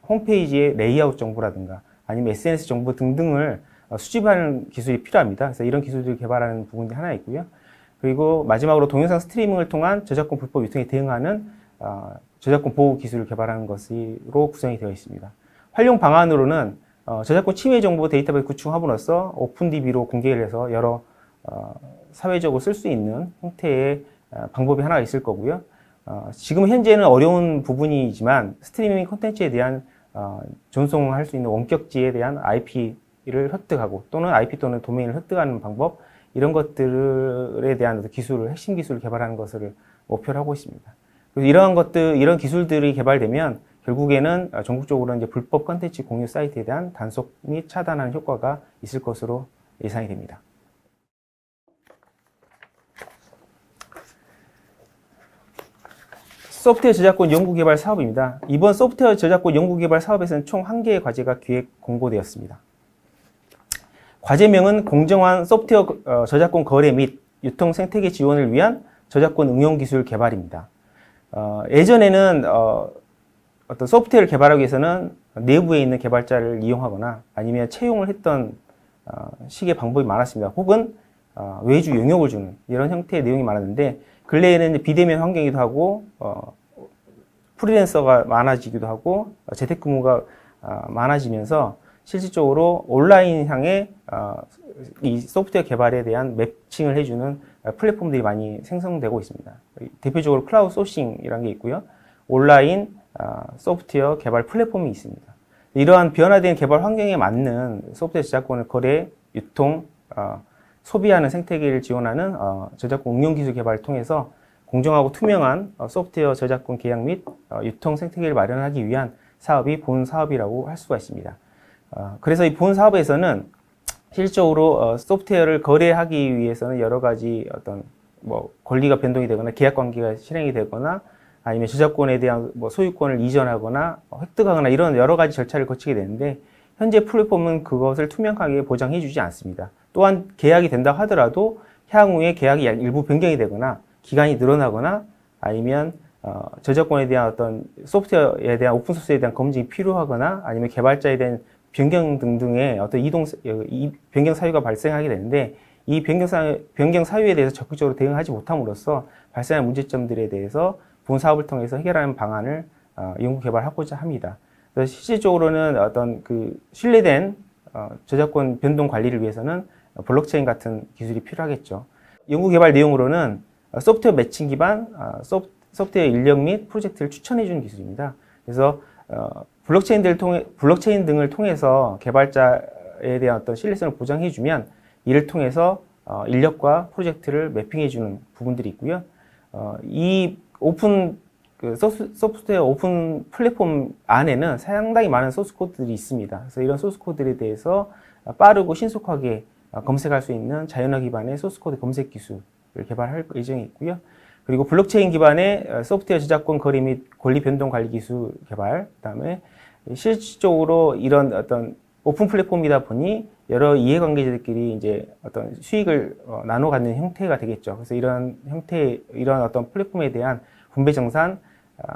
홈페이지의 레이아웃 정보라든가 아니면 SNS 정보 등등을 수집하는 기술이 필요합니다. 그래서 이런 기술들을 개발하는 부분이 하나 있고요. 그리고 마지막으로 동영상 스트리밍을 통한 저작권 불법 유통에 대응하는 저작권 보호 기술을 개발하는 것으로 구성이 되어 있습니다. 활용 방안으로는 저작권 침해 정보 데이터베이스 구축함으로써 오픈DB로 공개를 해서 여러 사회적으로 쓸 수 있는 형태의 방법이 하나가 있을 거고요. 지금 현재는 어려운 부분이지만 스트리밍 콘텐츠에 대한 전송할 수 있는 원격지에 대한 IP를 획득하고 또는 IP 또는 도메인을 획득하는 방법, 이런 것들에 대한 기술을, 핵심 기술을 개발하는 것을 목표로 하고 있습니다. 그래서 이런 기술들이 개발되면 결국에는 전국적으로 이제 불법 콘텐츠 공유 사이트에 대한 단속 및 차단하는 효과가 있을 것으로 예상이 됩니다. 소프트웨어 저작권 연구개발 사업입니다. 이번 소프트웨어 저작권 연구개발 사업에서는 총 1개의 과제가 기획 공고되었습니다. 과제명은 공정한 소프트웨어 저작권 거래 및 유통 생태계 지원을 위한 저작권 응용 기술 개발입니다. 예전에는 어떤 소프트웨어를 개발하기 위해서는 내부에 있는 개발자를 이용하거나 아니면 채용을 했던 식의 방법이 많았습니다. 혹은 외주 용역을 주는 이런 형태의 내용이 많았는데, 근래에는 비대면 환경이기도 하고 프리랜서가 많아지기도 하고 재택근무가 많아지면서 실질적으로 온라인향의 이 소프트웨어 개발에 대한 매칭을 해주는 플랫폼들이 많이 생성되고 있습니다. 대표적으로 클라우드 소싱이라는 게 있고요. 온라인 소프트웨어 개발 플랫폼이 있습니다. 이러한 변화된 개발 환경에 맞는 소프트웨어 저작권을 거래, 유통, 소비하는 생태계를 지원하는 저작권 응용 기술 개발을 통해서 공정하고 투명한 소프트웨어 저작권 계약 및 유통 생태계를 마련하기 위한 사업이 본 사업이라고 할 수가 있습니다. 그래서 이 본 사업에서는 실질적으로 소프트웨어를 거래하기 위해서는 여러 가지 어떤 권리가 변동이 되거나 계약 관계가 실행이 되거나 아니면 저작권에 대한 소유권을 이전하거나 획득하거나 이런 여러 가지 절차를 거치게 되는데, 현재 플랫폼은 그것을 투명하게 보장해 주지 않습니다. 또한 계약이 된다 하더라도 향후에 계약이 일부 변경이 되거나 기간이 늘어나거나 아니면 저작권에 대한 어떤 소프트웨어에 대한 오픈소스에 대한 검증이 필요하거나 아니면 개발자에 대한 변경 등등의 어떤 변경 사유가 발생하게 되는데, 이 변경 사유에 대해서 적극적으로 대응하지 못함으로써 발생한 문제점들에 대해서 본 사업을 통해서 해결하는 방안을 연구 개발하고자 합니다. 그래서 실질적으로는 어떤 그 신뢰된 저작권 변동 관리를 위해서는 블록체인 같은 기술이 필요하겠죠. 연구 개발 내용으로는 소프트웨어 매칭 기반 소프트웨어 인력 및 프로젝트를 추천해 주는 기술입니다. 그래서 블록체인 등을 통해서 개발자에 대한 어떤 신뢰성을 보장해 주면 이를 통해서 인력과 프로젝트를 매핑해 주는 부분들이 있고요. 이 소프트웨어 오픈 플랫폼 안에는 상당히 많은 소스 코드들이 있습니다. 그래서 이런 소스 코드들에 대해서 빠르고 신속하게 검색할 수 있는 자연어 기반의 소스 코드 검색 기술을 개발할 예정이 있고요. 그리고 블록체인 기반의 소프트웨어 저작권 거래 및 권리 변동 관리 기술 개발, 그다음에 실질적으로 이런 어떤 오픈 플랫폼이다 보니 여러 이해관계자들끼리 이제 어떤 수익을 나눠 갖는 형태가 되겠죠. 그래서 이런 어떤 플랫폼에 대한 분배 정산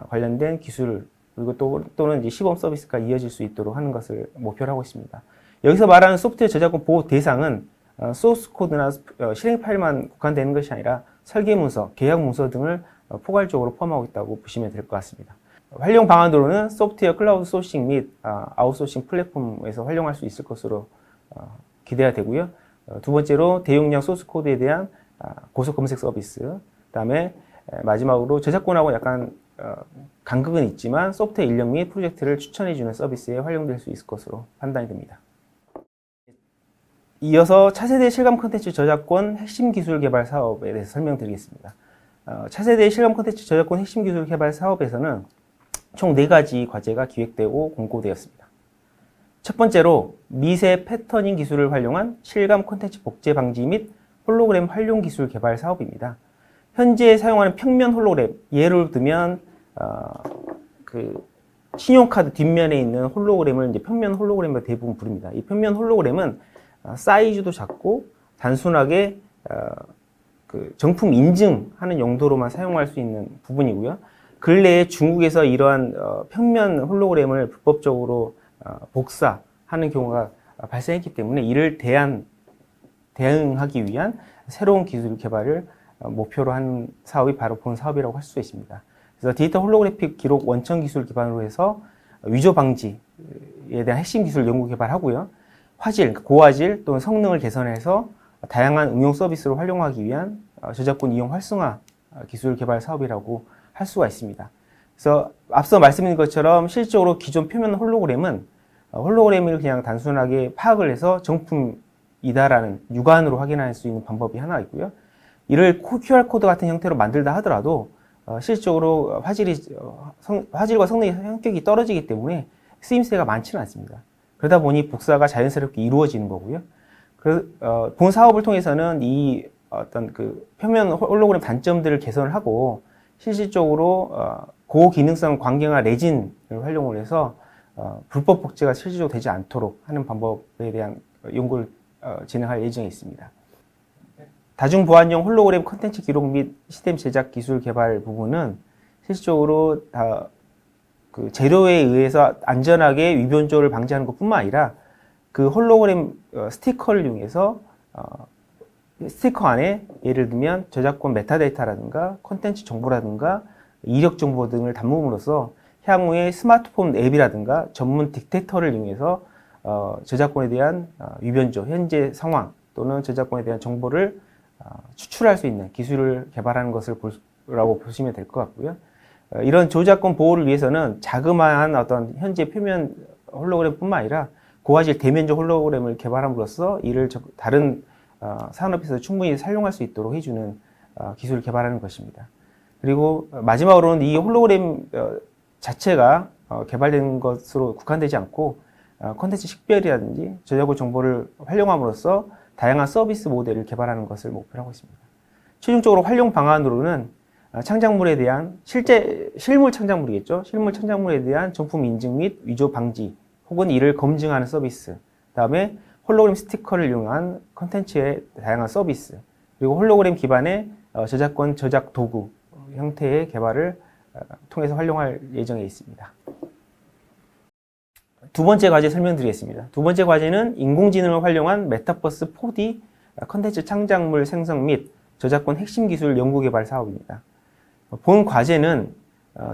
관련된 기술, 그리고 또는 이제 시범 서비스가 이어질 수 있도록 하는 것을 목표로 하고 있습니다. 여기서 말하는 소프트웨어 저작권 보호 대상은 소스 코드나 실행 파일만 국한되는 것이 아니라 설계 문서, 계약 문서 등을 포괄적으로 포함하고 있다고 보시면 될 것 같습니다. 활용 방안으로는 소프트웨어 클라우드 소싱 및 아웃소싱 플랫폼에서 활용할 수 있을 것으로 기대가 되고요. 두 번째로 대용량 소스 코드에 대한 고속 검색 서비스, 그다음에 마지막으로 저작권하고 약간 간극은 있지만 소프트웨어 인력 및 프로젝트를 추천해주는 서비스에 활용될 수 있을 것으로 판단이 됩니다. 이어서 차세대 실감 콘텐츠 저작권 핵심 기술 개발 사업에 대해서 설명드리겠습니다. 차세대 실감 콘텐츠 저작권 핵심 기술 개발 사업에서는 총 4가지 과제가 기획되고 공고되었습니다. 첫 번째로 미세 패터닝 기술을 활용한 실감 콘텐츠 복제 방지 및 홀로그램 활용 기술 개발 사업입니다. 현재 사용하는 평면 홀로그램, 예를 들면 그 신용카드 뒷면에 있는 홀로그램을 이제 평면 홀로그램으로 대부분 부릅니다. 이 평면 홀로그램은 사이즈도 작고 단순하게 그 정품 인증하는 용도로만 사용할 수 있는 부분이고요. 근래에 중국에서 이러한 평면 홀로그램을 불법적으로 복사하는 경우가 발생했기 때문에 이를 대응하기 위한 새로운 기술 개발을 목표로 한 사업이 바로 본 사업이라고 할 수 있습니다. 그래서 디지털 홀로그래픽 기록 원천 기술 기반으로 해서 위조 방지에 대한 핵심 기술 연구 개발하고요. 화질, 고화질 또는 성능을 개선해서 다양한 응용 서비스로 활용하기 위한 저작권 이용 활성화 기술 개발 사업이라고 할 수가 있습니다. 그래서 앞서 말씀드린 것처럼 실질적으로 기존 표면 홀로그램은 홀로그램을 그냥 단순하게 파악을 해서 정품이다라는 육안으로 확인할 수 있는 방법이 하나 있고요. 이를 QR코드 같은 형태로 만들다 하더라도 실질적으로 화질과 성능의 성격이 떨어지기 때문에 쓰임새가 많지는 않습니다. 그러다 보니 복사가 자연스럽게 이루어지는 거고요. 본 사업을 통해서는 이 어떤 그 표면 홀로그램 단점들을 개선을 하고 실질적으로 고기능성 광경화 레진을 활용을 해서 불법 복제가 실질적으로 되지 않도록 하는 방법에 대한 연구를 진행할 예정에 있습니다. 다중보안용 홀로그램 콘텐츠 기록 및 시스템 제작 기술 개발 부분은 실질적으로 그 재료에 의해서 안전하게 위변조를 방지하는 것뿐만 아니라 그 홀로그램 스티커를 이용해서 스티커 안에 예를 들면 저작권 메타데이터라든가 콘텐츠 정보라든가 이력 정보 등을 담음으로써 향후에 스마트폰 앱이라든가 전문 딕테이터를 이용해서 저작권에 대한 위변조, 현재 상황 또는 저작권에 대한 정보를 추출할 수 있는 기술을 개발하는 것이라고 보시면 될 것 같고요. 이런 저작권 보호를 위해서는 자그마한 어떤 현재 표면 홀로그램뿐만 아니라 고화질 대면적 홀로그램을 개발함으로써 이를 다른 산업에서 충분히 사용할 수 있도록 해주는 기술을 개발하는 것입니다. 그리고 마지막으로는 이 홀로그램 자체가 개발된 것으로 국한되지 않고 콘텐츠 식별이라든지 저작권 정보를 활용함으로써 다양한 서비스 모델을 개발하는 것을 목표로 하고 있습니다. 최종적으로 활용 방안으로는 창작물에 대한 실물 창작물이겠죠. 실물 창작물에 대한 정품 인증 및 위조 방지 혹은 이를 검증하는 서비스, 그다음에 홀로그램 스티커를 이용한 콘텐츠의 다양한 서비스, 그리고 홀로그램 기반의 저작권 저작 도구 형태의 개발을 통해서 활용할 예정에 있습니다. 두 번째 과제 설명드리겠습니다. 두 번째 과제는 인공지능을 활용한 메타버스 4D 콘텐츠 창작물 생성 및 저작권 핵심 기술 연구 개발 사업입니다. 본 과제는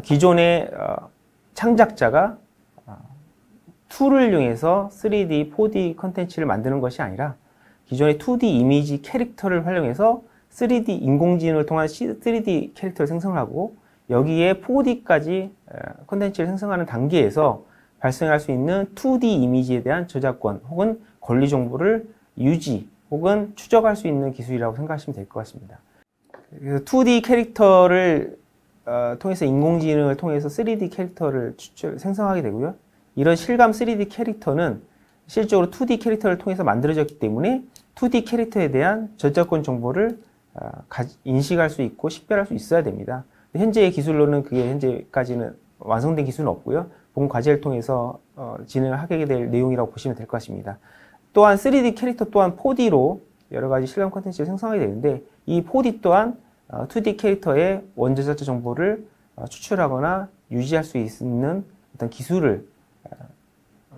기존의 창작자가 툴을 이용해서 3D, 4D 콘텐츠를 만드는 것이 아니라 기존의 2D 이미지 캐릭터를 활용해서 3D 인공지능을 통한 3D 캐릭터를 생성하고 여기에 4D까지 콘텐츠를 생성하는 단계에서 발생할 수 있는 2D 이미지에 대한 저작권 혹은 권리 정보를 유지 혹은 추적할 수 있는 기술이라고 생각하시면 될 것 같습니다. 2D 캐릭터를 통해서 인공지능을 통해서 3D 캐릭터를 생성하게 되고요. 이런 실감 3D 캐릭터는 실제로 2D 캐릭터를 통해서 만들어졌기 때문에 2D 캐릭터에 대한 저작권 정보를 인식할 수 있고 식별할 수 있어야 됩니다. 현재의 기술로는 그게 현재까지는 완성된 기술은 없고요. 본 과제를 통해서 진행을 하게 될 내용이라고 보시면 될 것 같습니다. 또한 3D 캐릭터 또한 4D로 여러 가지 실감 콘텐츠를 생성하게 되는데 이 4D 또한 2D 캐릭터의 원저작자 정보를 추출하거나 유지할 수 있는 어떤 기술을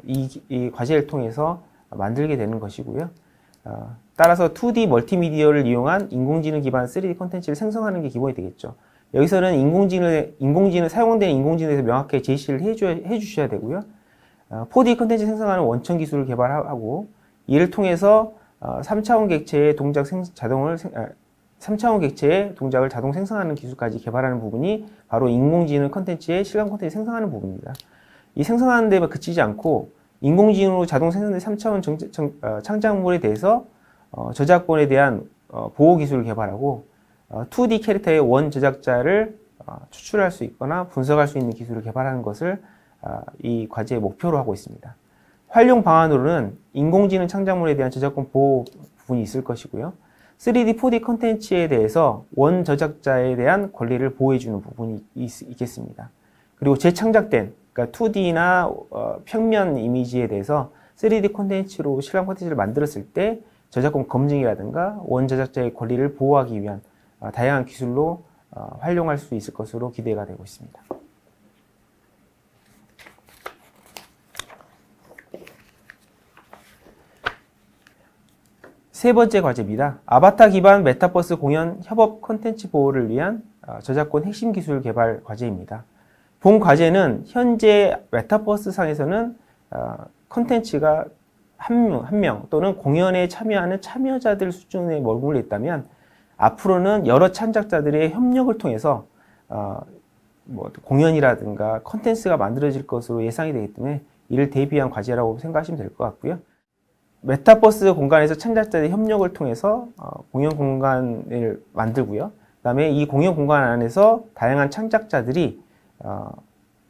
이 과제를 통해서 만들게 되는 것이고요. 따라서 2D 멀티미디어를 이용한 인공지능 기반 3D 콘텐츠를 생성하는 게 기본이 되겠죠. 여기서는 사용되는 인공지능에서 명확하게 제시를 해주셔야 되고요. 4D 콘텐츠 생성하는 원천 기술을 개발하고 이를 통해서 3차원 객체의 동작을 자동 생성하는 기술까지 개발하는 부분이 바로 인공지능 콘텐츠의 실감 콘텐츠 생성하는 부분입니다. 이 생성하는 데만 그치지 않고 인공지능으로 자동 생성된 3차원 창작물에 대해서 저작권에 대한 보호 기술을 개발하고 2D 캐릭터의 원 제작자를 추출할 수 있거나 분석할 수 있는 기술을 개발하는 것을 이 과제의 목표로 하고 있습니다. 활용 방안으로는 인공지능 창작물에 대한 저작권 보호 부분이 있을 것이고요. 3D, 4D 콘텐츠에 대해서 원 저작자에 대한 권리를 보호해주는 부분이 있겠습니다. 그리고 재창작된, 그러니까 2D나 평면 이미지에 대해서 3D 콘텐츠로 실감 콘텐츠를 만들었을 때 저작권 검증이라든가 원 저작자의 권리를 보호하기 위한 다양한 기술로 활용할 수 있을 것으로 기대가 되고 있습니다. 세 번째 과제입니다. 아바타 기반 메타버스 공연 협업 콘텐츠 보호를 위한 저작권 핵심 기술 개발 과제입니다. 본 과제는 현재 메타버스 상에서는 콘텐츠가 한 명 또는 공연에 참여하는 참여자들 수준에 머물러 있다면 앞으로는 여러 창작자들의 협력을 통해서 공연이라든가 콘텐츠가 만들어질 것으로 예상이 되기 때문에 이를 대비한 과제라고 생각하시면 될 것 같고요. 메타버스 공간에서 창작자들의 협력을 통해서 공연 공간을 만들고요. 그 다음에 이 공연 공간 안에서 다양한 창작자들이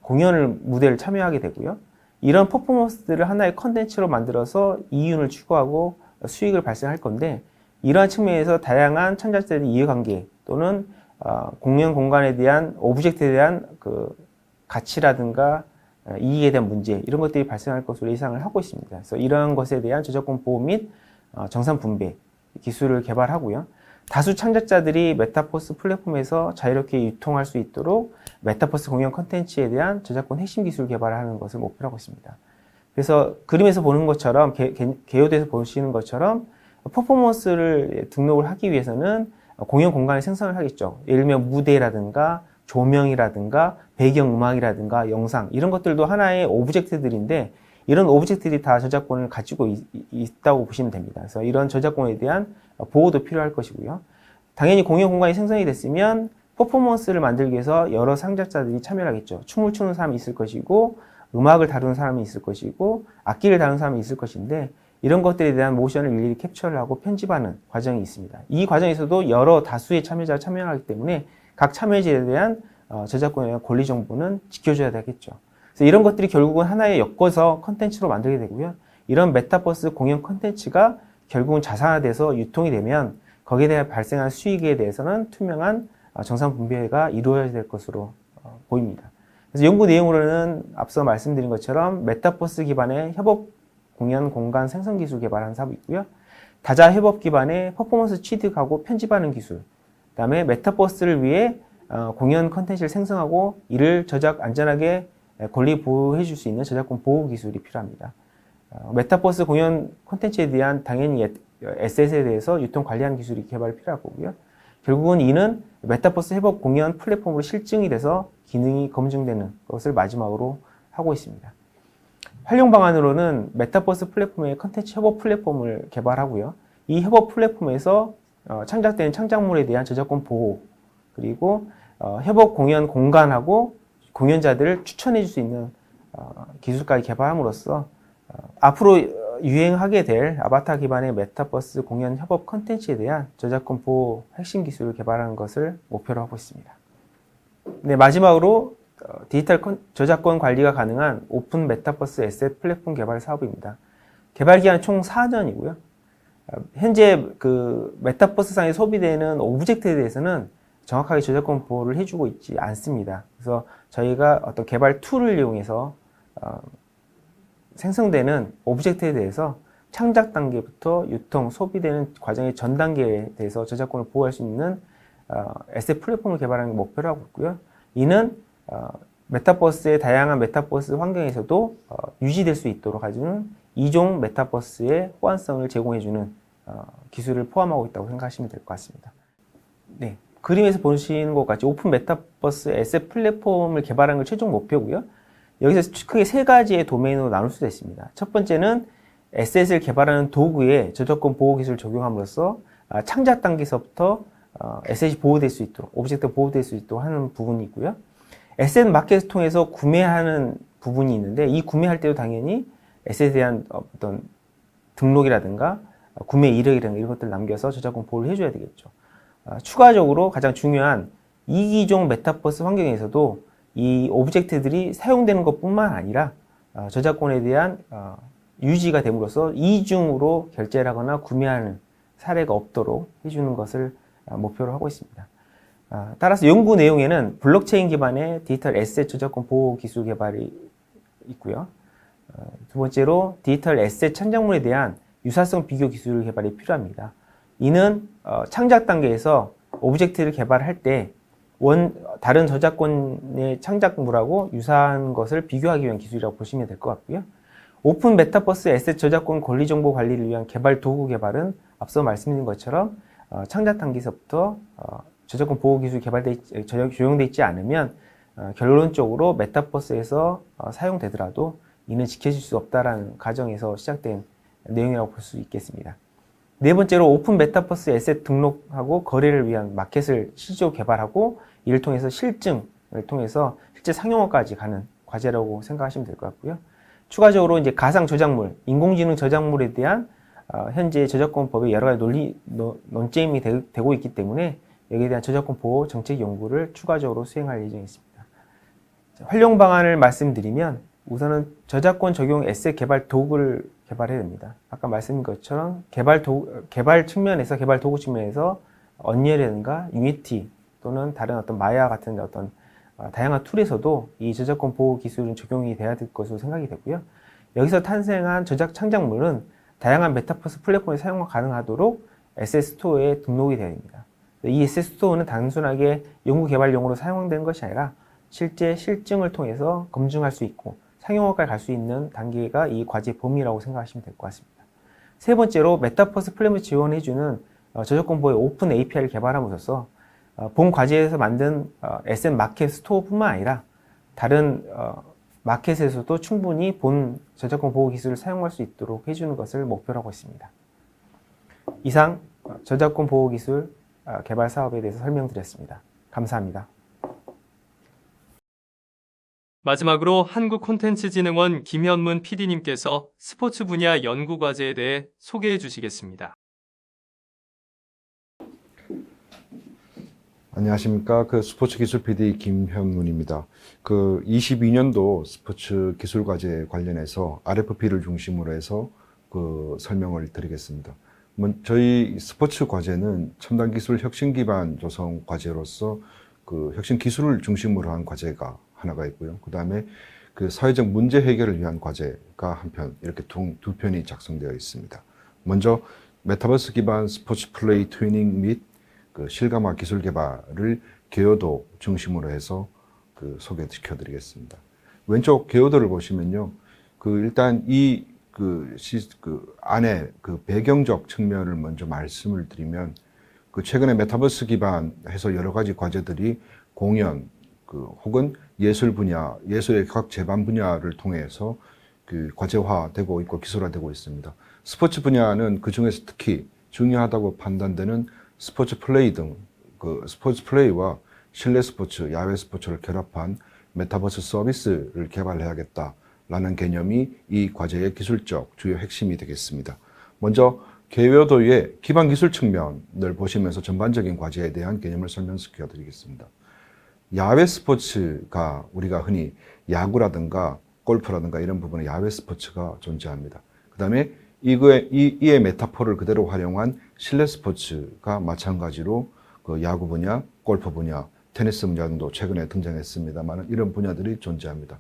무대를 참여하게 되고요. 이런 퍼포먼스들을 하나의 컨텐츠로 만들어서 이윤을 추구하고 수익을 발생할 건데 이러한 측면에서 다양한 창작자들의 이해관계 또는 공연 공간에 대한 오브젝트에 대한 그 가치라든가 이익에 대한 문제 이런 것들이 발생할 것으로 예상을 하고 있습니다. 그래서 이러한 것에 대한 저작권 보호 및 정산 분배 기술을 개발하고요. 다수 창작자들이 메타버스 플랫폼에서 자유롭게 유통할 수 있도록 메타버스 공연 콘텐츠에 대한 저작권 핵심 기술 개발을 하는 것을 목표로 하고 있습니다. 그래서 그림에서 보는 것처럼 개요도에서 보시는 것처럼 퍼포먼스를 등록을 하기 위해서는 공연 공간을 생성을 하겠죠. 예를 들면 무대라든가 조명이라든가 배경음악이라든가 영상 이런 것들도 하나의 오브젝트들인데 이런 오브젝트들이 다 저작권을 가지고 있다고 보시면 됩니다. 그래서 이런 저작권에 대한 보호도 필요할 것이고요. 당연히 공연 공간이 생성이 됐으면 퍼포먼스를 만들기 위해서 여러 창작자들이 참여를 하겠죠. 춤을 추는 사람이 있을 것이고 음악을 다루는 사람이 있을 것이고 악기를 다루는 사람이 있을 것인데 이런 것들에 대한 모션을 일일이 캡처를 하고 편집하는 과정이 있습니다. 이 과정에서도 여러 다수의 참여자가 참여하기 때문에 각 참여자에 대한 저작권에 대한 권리 정보는 지켜줘야 되겠죠. 그래서 이런 것들이 결국은 하나의 엮어서 컨텐츠로 만들게 되고요. 이런 메타버스 공연 컨텐츠가 결국은 자산화돼서 유통이 되면 거기에 대해 발생한 수익에 대해서는 투명한 정산 분배가 이루어져야 될 것으로 보입니다. 그래서 연구 내용으로는 앞서 말씀드린 것처럼 메타버스 기반의 협업 공연 공간 생성 기술 개발하는 사업이 있고요. 다자 협업 기반의 퍼포먼스 취득하고 편집하는 기술, 그다음에 메타버스를 위해 공연 컨텐츠를 생성하고 이를 안전하게 권리 보호해 줄 수 있는 저작권 보호 기술이 필요합니다. 메타버스 공연 콘텐츠에 대한 당연히 에셋에 대해서 유통 관리하는 기술이 개발 필요할 거고요. 결국은 이는 메타버스 협업 공연 플랫폼으로 실증이 돼서 기능이 검증되는 것을 마지막으로 하고 있습니다. 활용 방안으로는 메타버스 플랫폼의 컨텐츠 협업 플랫폼을 개발하고요. 이 협업 플랫폼에서 창작된 창작물에 대한 저작권 보호 그리고 협업 공연 공간하고 공연자들을 추천해 줄 수 있는 기술까지 개발함으로써 앞으로 유행하게 될 아바타 기반의 메타버스 공연 협업 컨텐츠에 대한 저작권 보호 핵심 기술을 개발하는 것을 목표로 하고 있습니다. 네, 마지막으로 디지털 저작권 관리가 가능한 오픈 메타버스 에셋 플랫폼 개발 사업입니다. 개발 기간 총 4년이고요. 현재 그 메타버스상에 소비되는 오브젝트에 대해서는 정확하게 저작권 보호를 해주고 있지 않습니다. 그래서 저희가 어떤 개발 툴을 이용해서 생성되는 오브젝트에 대해서 창작 단계부터 유통, 소비되는 과정의 전 단계에 대해서 저작권을 보호할 수 있는 에셋 플랫폼을 개발하는 게 목표로 하고 있고요. 이는 메타버스의 다양한 메타버스 환경에서도 유지될 수 있도록 해주는 이종 메타버스의 호환성을 제공해주는 기술을 포함하고 있다고 생각하시면 될 것 같습니다. 네, 그림에서 보시는 것 같이 오픈 메타버스 에셋 플랫폼을 개발하는 걸 최종 목표고요. 여기서 크게 세 가지의 도메인으로 나눌 수도 있습니다. 첫 번째는 에셋을 개발하는 도구에 저작권 보호 기술을 적용함으로써 창작 단계에서부터 에셋이 보호될 수 있도록, 오브젝트가 보호될 수 있도록 하는 부분이 있고요. 에셋 마켓을 통해서 구매하는 부분이 있는데, 이 구매할 때도 당연히 에셋에 대한 어떤 등록이라든가 구매 이력이라든가 이런 것들을 남겨서 저작권 보호를 해줘야 되겠죠. 추가적으로 가장 중요한 이기종 메타버스 환경에서도 이 오브젝트들이 사용되는 것뿐만 아니라 저작권에 대한 유지가 됨으로써 이중으로 결제를 하거나 구매하는 사례가 없도록 해주는 것을 목표로 하고 있습니다. 따라서 연구 내용에는 블록체인 기반의 디지털 에셋 저작권 보호 기술 개발이 있고요. 두 번째로 디지털 에셋 창작물에 대한 유사성 비교 기술 개발이 필요합니다. 이는 창작 단계에서 오브젝트를 개발할 때 다른 저작권의 창작물하고 유사한 것을 비교하기 위한 기술이라고 보시면 될 것 같고요. 오픈 메타버스 에셋 저작권 권리 정보 관리를 위한 개발 도구 개발은 앞서 말씀드린 것처럼 창작 단계에서부터 저작권 보호 기술이 적용되어 있지 않으면 결론적으로 메타버스에서 사용되더라도 이는 지켜질 수 없다라는 가정에서 시작된 내용이라고 볼 수 있겠습니다. 네 번째로 오픈 메타버스 에셋 등록하고 거래를 위한 마켓을 실제로 개발하고 이를 통해서 실증을 통해서 실제 상용화까지 가는 과제라고 생각하시면 될 것 같고요. 추가적으로 이제 가상 저작물, 인공지능 저작물에 대한 현재 저작권법의 여러 가지 논쟁이 되고 있기 때문에 여기에 대한 저작권 보호 정책 연구를 추가적으로 수행할 예정이 있습니다. 활용 방안을 말씀드리면 우선은 저작권 적용 에셋 개발 도구를 개발해야 됩니다. 아까 말씀드린 것처럼 개발 도구 측면에서 언리얼이라든가 유니티 또는 다른 어떤 마야 같은 어떤 다양한 툴에서도 이 저작권 보호 기술은 적용이 돼야 될 것으로 생각이 되고요. 여기서 탄생한 저작 창작물은 다양한 메타버스 플랫폼에 사용 가능하도록 에셋 스토어에 등록이 되어야 됩니다. 이 에셋 스토어는 단순하게 연구 개발용으로 사용되는 것이 아니라 실제 실증을 통해서 검증할 수 있고 상용화까지 갈 수 있는 단계가 이 과제 범위라고 생각하시면 될 것 같습니다. 세 번째로 메타버스 플랫폼을 지원해주는 저작권 보호의 오픈 API를 개발함으로써 본 과제에서 만든 에셋 마켓 스토어뿐만 아니라 다른 마켓에서도 충분히 본 저작권 보호 기술을 사용할 수 있도록 해주는 것을 목표로 하고 있습니다. 이상 저작권 보호 기술 개발 사업에 대해서 설명드렸습니다. 감사합니다. 마지막으로 한국콘텐츠진흥원 김현문 PD님께서 스포츠 분야 연구 과제에 대해 소개해 주시겠습니다. 안녕하십니까. 스포츠 기술 PD 김현문입니다. 22년도 스포츠 기술 과제 관련해서 RFP를 중심으로 해서 설명을 드리겠습니다. 저희 스포츠 과제는 첨단 기술 혁신 기반 조성 과제로서 혁신 기술을 중심으로 한 과제가 하나가 있고요. 그 다음에 사회적 문제 해결을 위한 과제가 한편, 이렇게 두 편이 작성되어 있습니다. 먼저 메타버스 기반 스포츠 플레이 트위닝 및 실감화 기술 개발을 개요도 중심으로 해서 소개시켜 드리겠습니다. 왼쪽 개요도를 보시면요. 일단 안에 배경적 측면을 먼저 말씀을 드리면, 최근에 메타버스 기반해서 여러 가지 과제들이 공연, 혹은 예술 분야, 예술의 각 제반 분야를 통해서 과제화되고 있고 기술화되고 있습니다. 스포츠 분야는 그 중에서 특히 중요하다고 판단되는 스포츠 플레이 등 스포츠 플레이와 실내 스포츠, 야외 스포츠를 결합한 메타버스 서비스를 개발해야겠다라는 개념이 이 과제의 기술적 주요 핵심이 되겠습니다. 먼저 개요도의 기반 기술 측면을 보시면서 전반적인 과제에 대한 개념을 설명시켜 드리겠습니다. 야외 스포츠가 우리가 흔히 야구라든가 골프라든가 이런 부분에 야외 스포츠가 존재합니다. 그 다음에 이의 메타포를 그대로 활용한 실내 스포츠가 마찬가지로 야구 분야, 골프 분야, 테니스 분야 등도 최근에 등장했습니다만 이런 분야들이 존재합니다.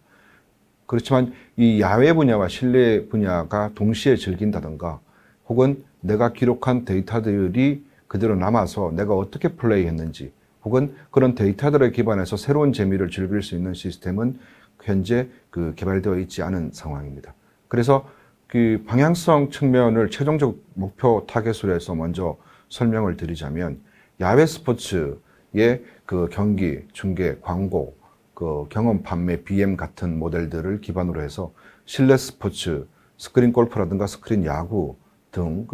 그렇지만 이 야외 분야와 실내 분야가 동시에 즐긴다든가 혹은 내가 기록한 데이터들이 그대로 남아서 내가 어떻게 플레이했는지 혹은 그런 데이터들에 기반해서 새로운 재미를 즐길 수 있는 시스템은 현재 개발되어 있지 않은 상황입니다. 그래서 그 방향성 측면을 최종적 목표 타겟으로 해서 먼저 설명을 드리자면 야외 스포츠의 그 경기, 중계, 광고, 그 경험 판매, BM 같은 모델들을 기반으로 해서 실내 스포츠, 스크린 골프라든가 스크린 야구 등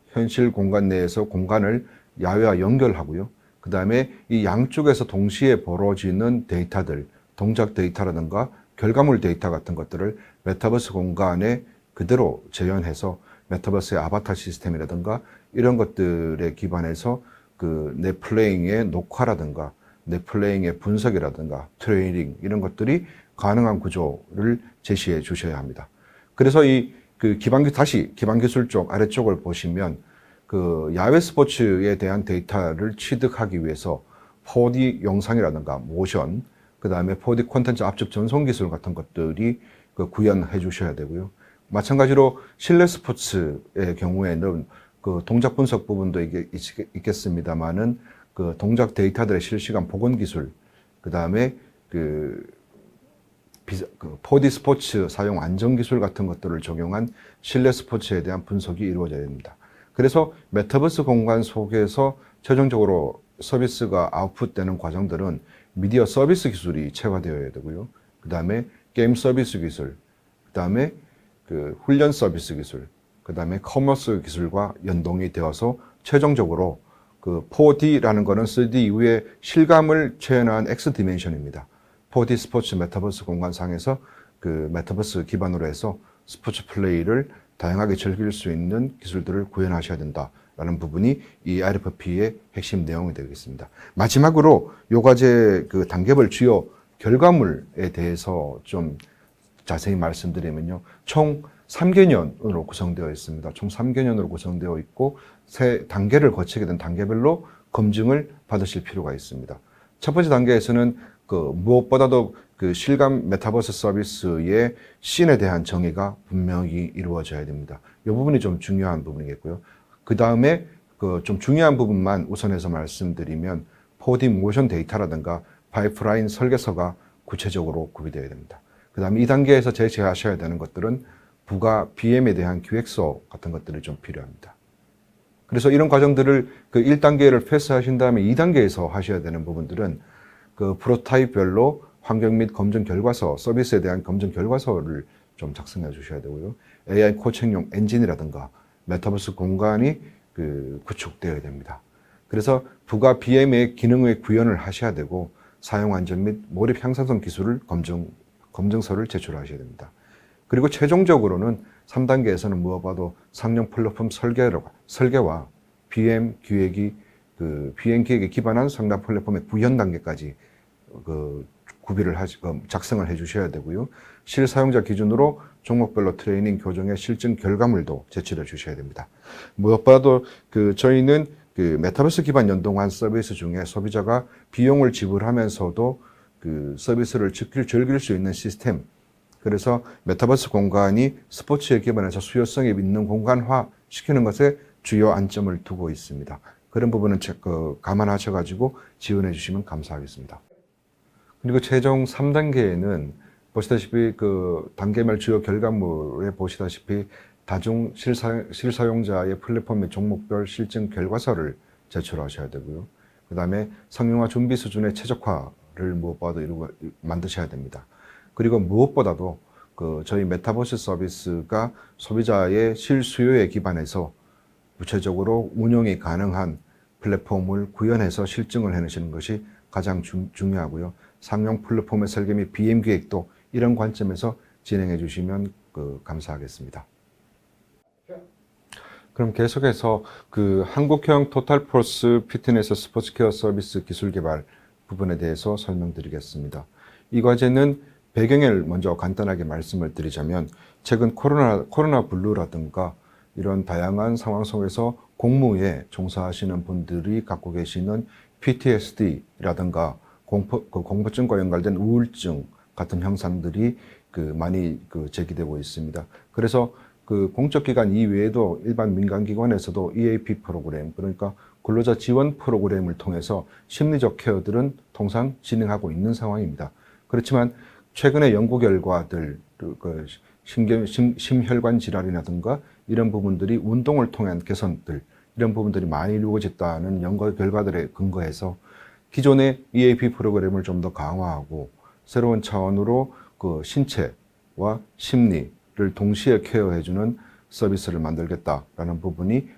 현실 공간 내에서 공간을 야외와 연결하고요. 그 다음에 이 양쪽에서 동시에 벌어지는 데이터들, 동작 데이터라든가 결과물 데이터 같은 것들을 메타버스 공간에 그대로 재현해서 메타버스의 아바타 시스템이라든가 이런 것들에 기반해서 그 내 플레잉의 녹화라든가 내 플레잉의 분석이라든가 트레이닝 이런 것들이 가능한 구조를 제시해 주셔야 합니다. 그래서 다시 기반 기술 쪽 아래쪽을 보시면 그 야외 스포츠에 대한 데이터를 취득하기 위해서 4D 영상이라든가 모션, 그 다음에 4D 콘텐츠 압축 전송 기술 같은 것들이 그 구현해 주셔야 되고요. 마찬가지로 실내 스포츠의 경우에는 그 동작 분석 부분도 있겠습니다만은 그 동작 데이터들의 실시간 복원 기술, 그 다음에 그 4D 스포츠 사용 안전 기술 같은 것들을 적용한 실내 스포츠에 대한 분석이 이루어져야 됩니다. 그래서 메타버스 공간 속에서 최종적으로 서비스가 아웃풋되는 과정들은 미디어 서비스 기술이 체화되어야 되고요. 그 다음에 게임 서비스 기술, 그 다음에 그 훈련 서비스 기술, 그 다음에 커머스 기술과 연동이 되어서 최종적으로 그 4D라는 거는 3D 이후에 실감을 표현한 X 디멘션입니다. 4D 스포츠 메타버스 공간상에서 그 메타버스 기반으로 해서 스포츠 플레이를 다양하게 즐길 수 있는 기술들을 구현하셔야 된다라는 부분이 이 RFP의 핵심 내용이 되겠습니다. 마지막으로 요 과제 그 단계별 주요 결과물에 대해서 좀 자세히 말씀드리면요. 총 3개년으로 구성되어 있습니다. 총 3개년으로 구성되어 있고 세 단계를 거치게 된 단계별로 검증을 받으실 필요가 있습니다. 첫 번째 단계에서는 그 무엇보다도 그 실감 메타버스 서비스의 씬에 대한 정의가 분명히 이루어져야 됩니다. 이 부분이 좀 중요한 부분이겠고요. 그 다음에 그 좀 중요한 부분만 우선해서 말씀드리면 4D 모션 데이터라든가 파이프라인 설계서가 구체적으로 구비되어야 됩니다. 그 다음에 이 단계에서 제시하셔야 되는 것들은 부가 BM에 대한 기획서 같은 것들이 좀 필요합니다. 그래서 이런 과정들을 그 1단계를 패스하신 다음에 2단계에서 하셔야 되는 부분들은 그 프로타입별로 환경 및 검증 결과서, 서비스에 대한 검증 결과서를 좀 작성해 주셔야 되고요. AI 코칭용 엔진이라든가 메타버스 공간이 그 구축되어야 됩니다. 그래서 부가 BM의 기능의 구현을 하셔야 되고 사용 안전 및 몰입 향상성 기술을 검증서를 제출하셔야 됩니다. 그리고 최종적으로는 3단계에서는 무엇보다도 상용 플랫폼 설계와 BM 기획에 기반한 상담 플랫폼의 구현 단계까지 작성을 해 주셔야 되고요. 실사용자 기준으로 종목별로 트레이닝 교정의 실증 결과물도 제출해 주셔야 됩니다. 무엇보다도 저희는 메타버스 기반 연동한 서비스 중에 소비자가 비용을 지불하면서도 서비스를 즐길 수 있는 시스템, 그래서 메타버스 공간이 스포츠에 기반해서 수요성이 있는 공간화 시키는 것에 주요 안점을 두고 있습니다. 그런 부분은 감안하셔가지고 지원해 주시면 감사하겠습니다. 그리고 최종 3단계에는 보시다시피 단계별 주요 결과물에 보시다시피 다중 실사용자의 플랫폼 및 종목별 실증 결과서를 제출하셔야 되고요. 그 다음에 상용화 준비 수준의 최적화를 무엇보다도 만드셔야 됩니다. 그리고 무엇보다도 저희 메타버스 서비스가 소비자의 실수요에 기반해서 구체적으로 운영이 가능한 플랫폼을 구현해서 실증을 해내시는 것이 가장 중요하고요. 상용 플랫폼의 설계 및 BM 기획도 이런 관점에서 진행해 주시면 감사하겠습니다. 그럼 계속해서 한국형 토탈 플러스 피트니스 스포츠케어 서비스 기술 개발 부분에 대해서 설명드리겠습니다. 이 과제는 배경을 먼저 간단하게 말씀을 드리자면 최근 코로나 블루라든가 이런 다양한 상황 속에서 공무에 종사하시는 분들이 갖고 계시는 PTSD라든가 공포증과 연관된 우울증 같은 현상들이 많이 제기되고 있습니다. 그래서 공적기관 이외에도 일반 민간기관에서도 EAP 프로그램, 그러니까 근로자 지원 프로그램을 통해서 심리적 케어들은 통상 진행하고 있는 상황입니다. 그렇지만 최근에 연구 결과들, 심혈관 질환이라든가 이런 부분들이 운동을 통한 개선들, 이런 부분들이 많이 이루어졌다는 연구 결과들에 근거해서 기존의 EAP 프로그램을 좀 더 강화하고 새로운 차원으로 그 신체와 심리를 동시에 케어해주는 서비스를 만들겠다라는 부분이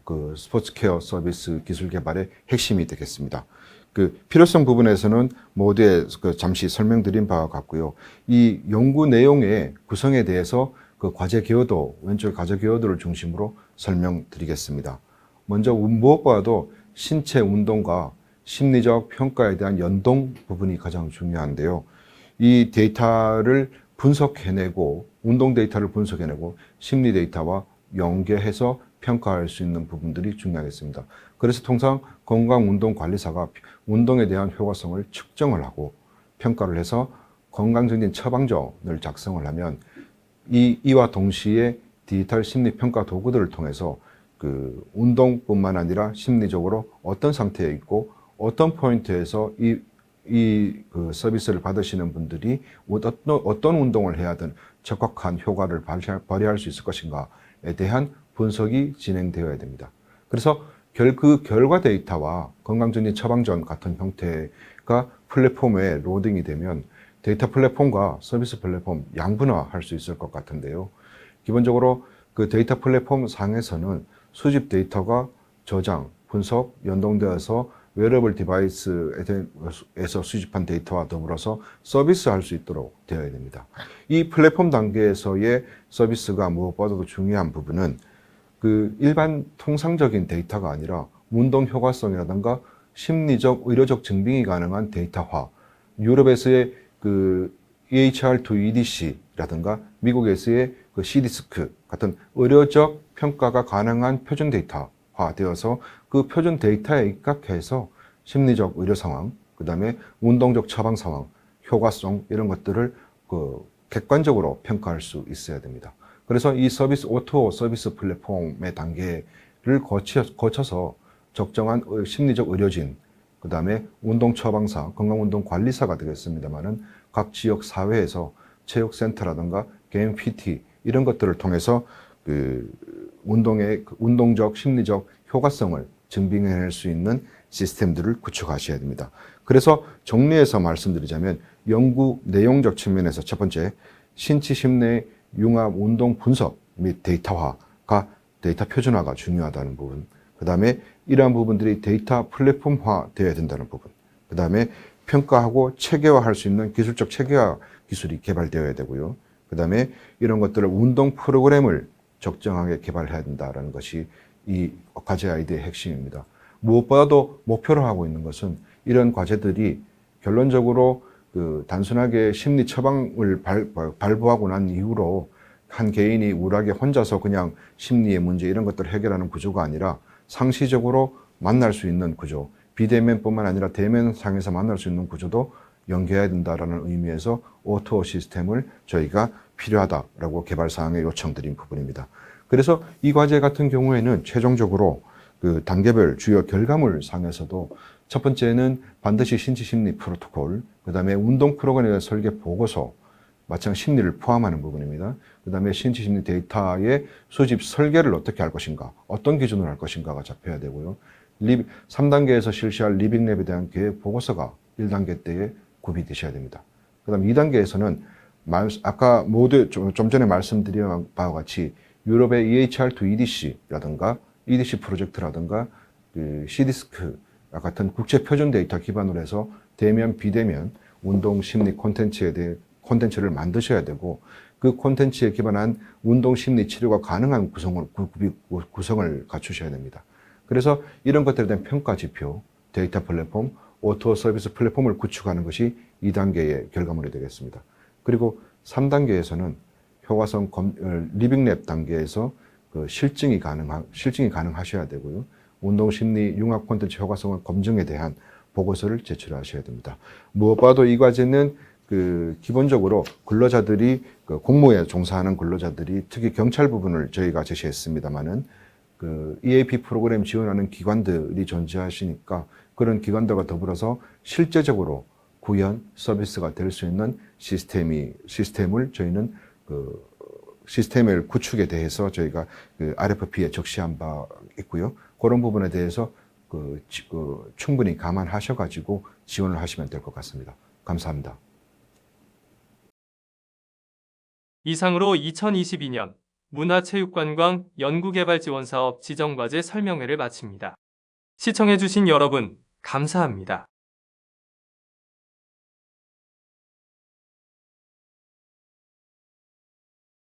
그 스포츠 케어 서비스 기술 개발의 핵심이 되겠습니다. 그 필요성 부분에서는 모두에 잠시 설명드린 바와 같고요. 이 연구 내용의 구성에 대해서 그 과제 기여도, 왼쪽 과제 기여도를 중심으로 설명드리겠습니다. 먼저 무엇보다도 신체 운동과 심리적 평가에 대한 연동 부분이 가장 중요한데요. 이 데이터를 분석해내고, 운동 데이터를 분석해내고 심리 데이터와 연계해서 평가할 수 있는 부분들이 중요하겠습니다. 그래서 통상 건강운동관리사가 운동에 대한 효과성을 측정을 하고 평가를 해서 건강증진 처방전을 작성을 하면 이와 동시에 디지털 심리 평가 도구들을 통해서 그 운동뿐만 아니라 심리적으로 어떤 상태에 있고 어떤 포인트에서 그 서비스를 받으시는 분들이 어떤 운동을 해야든 적확한 효과를 발휘할 수 있을 것인가에 대한 분석이 진행되어야 됩니다. 그래서 그 결과 데이터와 건강증진 처방전 같은 형태가 플랫폼에 로딩이 되면 데이터 플랫폼과 서비스 플랫폼 양분화할 수 있을 것 같은데요. 기본적으로 그 데이터 플랫폼 상에서는 수집 데이터가 저장, 분석, 연동되어서 웨어러블 디바이스에서 수집한 데이터와 더불어서 서비스할 수 있도록 되어야 됩니다. 이 플랫폼 단계에서의 서비스가 무엇보다도 중요한 부분은 그 일반 통상적인 데이터가 아니라 운동 효과성이라든가 심리적, 의료적 증빙이 가능한 데이터화, 유럽에서의 그 EHR2EDC라든가 미국에서의 그 CDS크 같은 의료적 평가가 가능한 표준 데이터화 되어서 그 표준 데이터에 입각해서 심리적 의료 상황, 그 다음에 운동적 처방 상황, 효과성 이런 것들을 그 객관적으로 평가할 수 있어야 됩니다. 그래서 이 서비스, 오토 서비스 플랫폼의 단계를 거쳐서 적정한 심리적 의료진, 그 다음에 운동 처방사, 건강운동관리사가 되겠습니다만은 각 지역 사회에서 체육센터라든가 개인 PT 이런 것들을 통해서 그 운동의 운동적, 심리적 효과성을 증빙해낼 수 있는 시스템들을 구축하셔야 됩니다. 그래서 정리해서 말씀드리자면 연구 내용적 측면에서 첫 번째, 신체 심내 융합 운동 분석 및 데이터화가 데이터 표준화가 중요하다는 부분, 그 다음에 이러한 부분들이 데이터 플랫폼화 되어야 된다는 부분, 그 다음에 평가하고 체계화할 수 있는 기술적 체계화 기술이 개발되어야 되고요. 그 다음에 이런 것들을 운동 프로그램을 적정하게 개발해야 된다는 것이 이 과제 아이디어의 핵심입니다. 무엇보다도 목표로 하고 있는 것은 이런 과제들이 결론적으로 그 단순하게 심리 처방을 발부하고 난 이후로 한 개인이 우울하게 혼자서 그냥 심리의 문제 이런 것들을 해결하는 구조가 아니라 상시적으로 만날 수 있는 구조, 비대면뿐만 아니라 대면상에서 만날 수 있는 구조도 연계해야 된다는 의미에서 오토 시스템을 저희가 필요하다라고 개발사항에 요청드린 부분입니다. 그래서 이 과제 같은 경우에는 최종적으로 그 단계별 주요 결과물 상에서도 첫 번째는 반드시 신체 심리 프로토콜, 그 다음에 운동 프로그램의 설계 보고서, 마찬가지로 심리를 포함하는 부분입니다. 그 다음에 신체 심리 데이터의 수집 설계를 어떻게 할 것인가, 어떤 기준으로 할 것인가가 잡혀야 되고요. 3단계에서 실시할 리빙랩에 대한 계획 보고서가 1단계 때에 구비되셔야 됩니다. 그 다음 2단계에서는 아까 모두 좀 전에 말씀드린 바와 같이 유럽의 EHR2EDC라든가 EDC 프로젝트라든가 그 CDS크 같은 국제 표준 데이터 기반으로 해서 대면, 비대면 운동 심리 콘텐츠에 대해 콘텐츠를 만드셔야 되고 그 콘텐츠에 기반한 운동 심리 치료가 가능한 구성을 갖추셔야 됩니다. 그래서 이런 것들에 대한 평가 지표, 데이터 플랫폼, 오토 서비스 플랫폼을 구축하는 것이 2단계의 결과물이 되겠습니다. 그리고 3단계에서는 효과성 리빙랩 단계에서 그 실증이 가능하셔야 되고요. 운동 심리 융합 콘텐츠 효과성을 검증에 대한 보고서를 제출하셔야 됩니다. 무엇보다도 이 과제는 그 기본적으로 근로자들이 그 공무에 종사하는 근로자들이 특히 경찰 부분을 저희가 제시했습니다만은 그 EAP 프로그램 지원하는 기관들이 존재하시니까 그런 기관들과 더불어서 실제적으로 구현 서비스가 될 수 있는 시스템을 저희는 시스템을 구축에 대해서 저희가 RFP에 적시한 바 있고요. 그런 부분에 대해서 충분히 감안하셔가지고 지원을 하시면 될 것 같습니다. 감사합니다. 이상으로 2022년 문화체육관광 연구개발지원사업 지정과제 설명회를 마칩니다. 시청해주신 여러분, 감사합니다.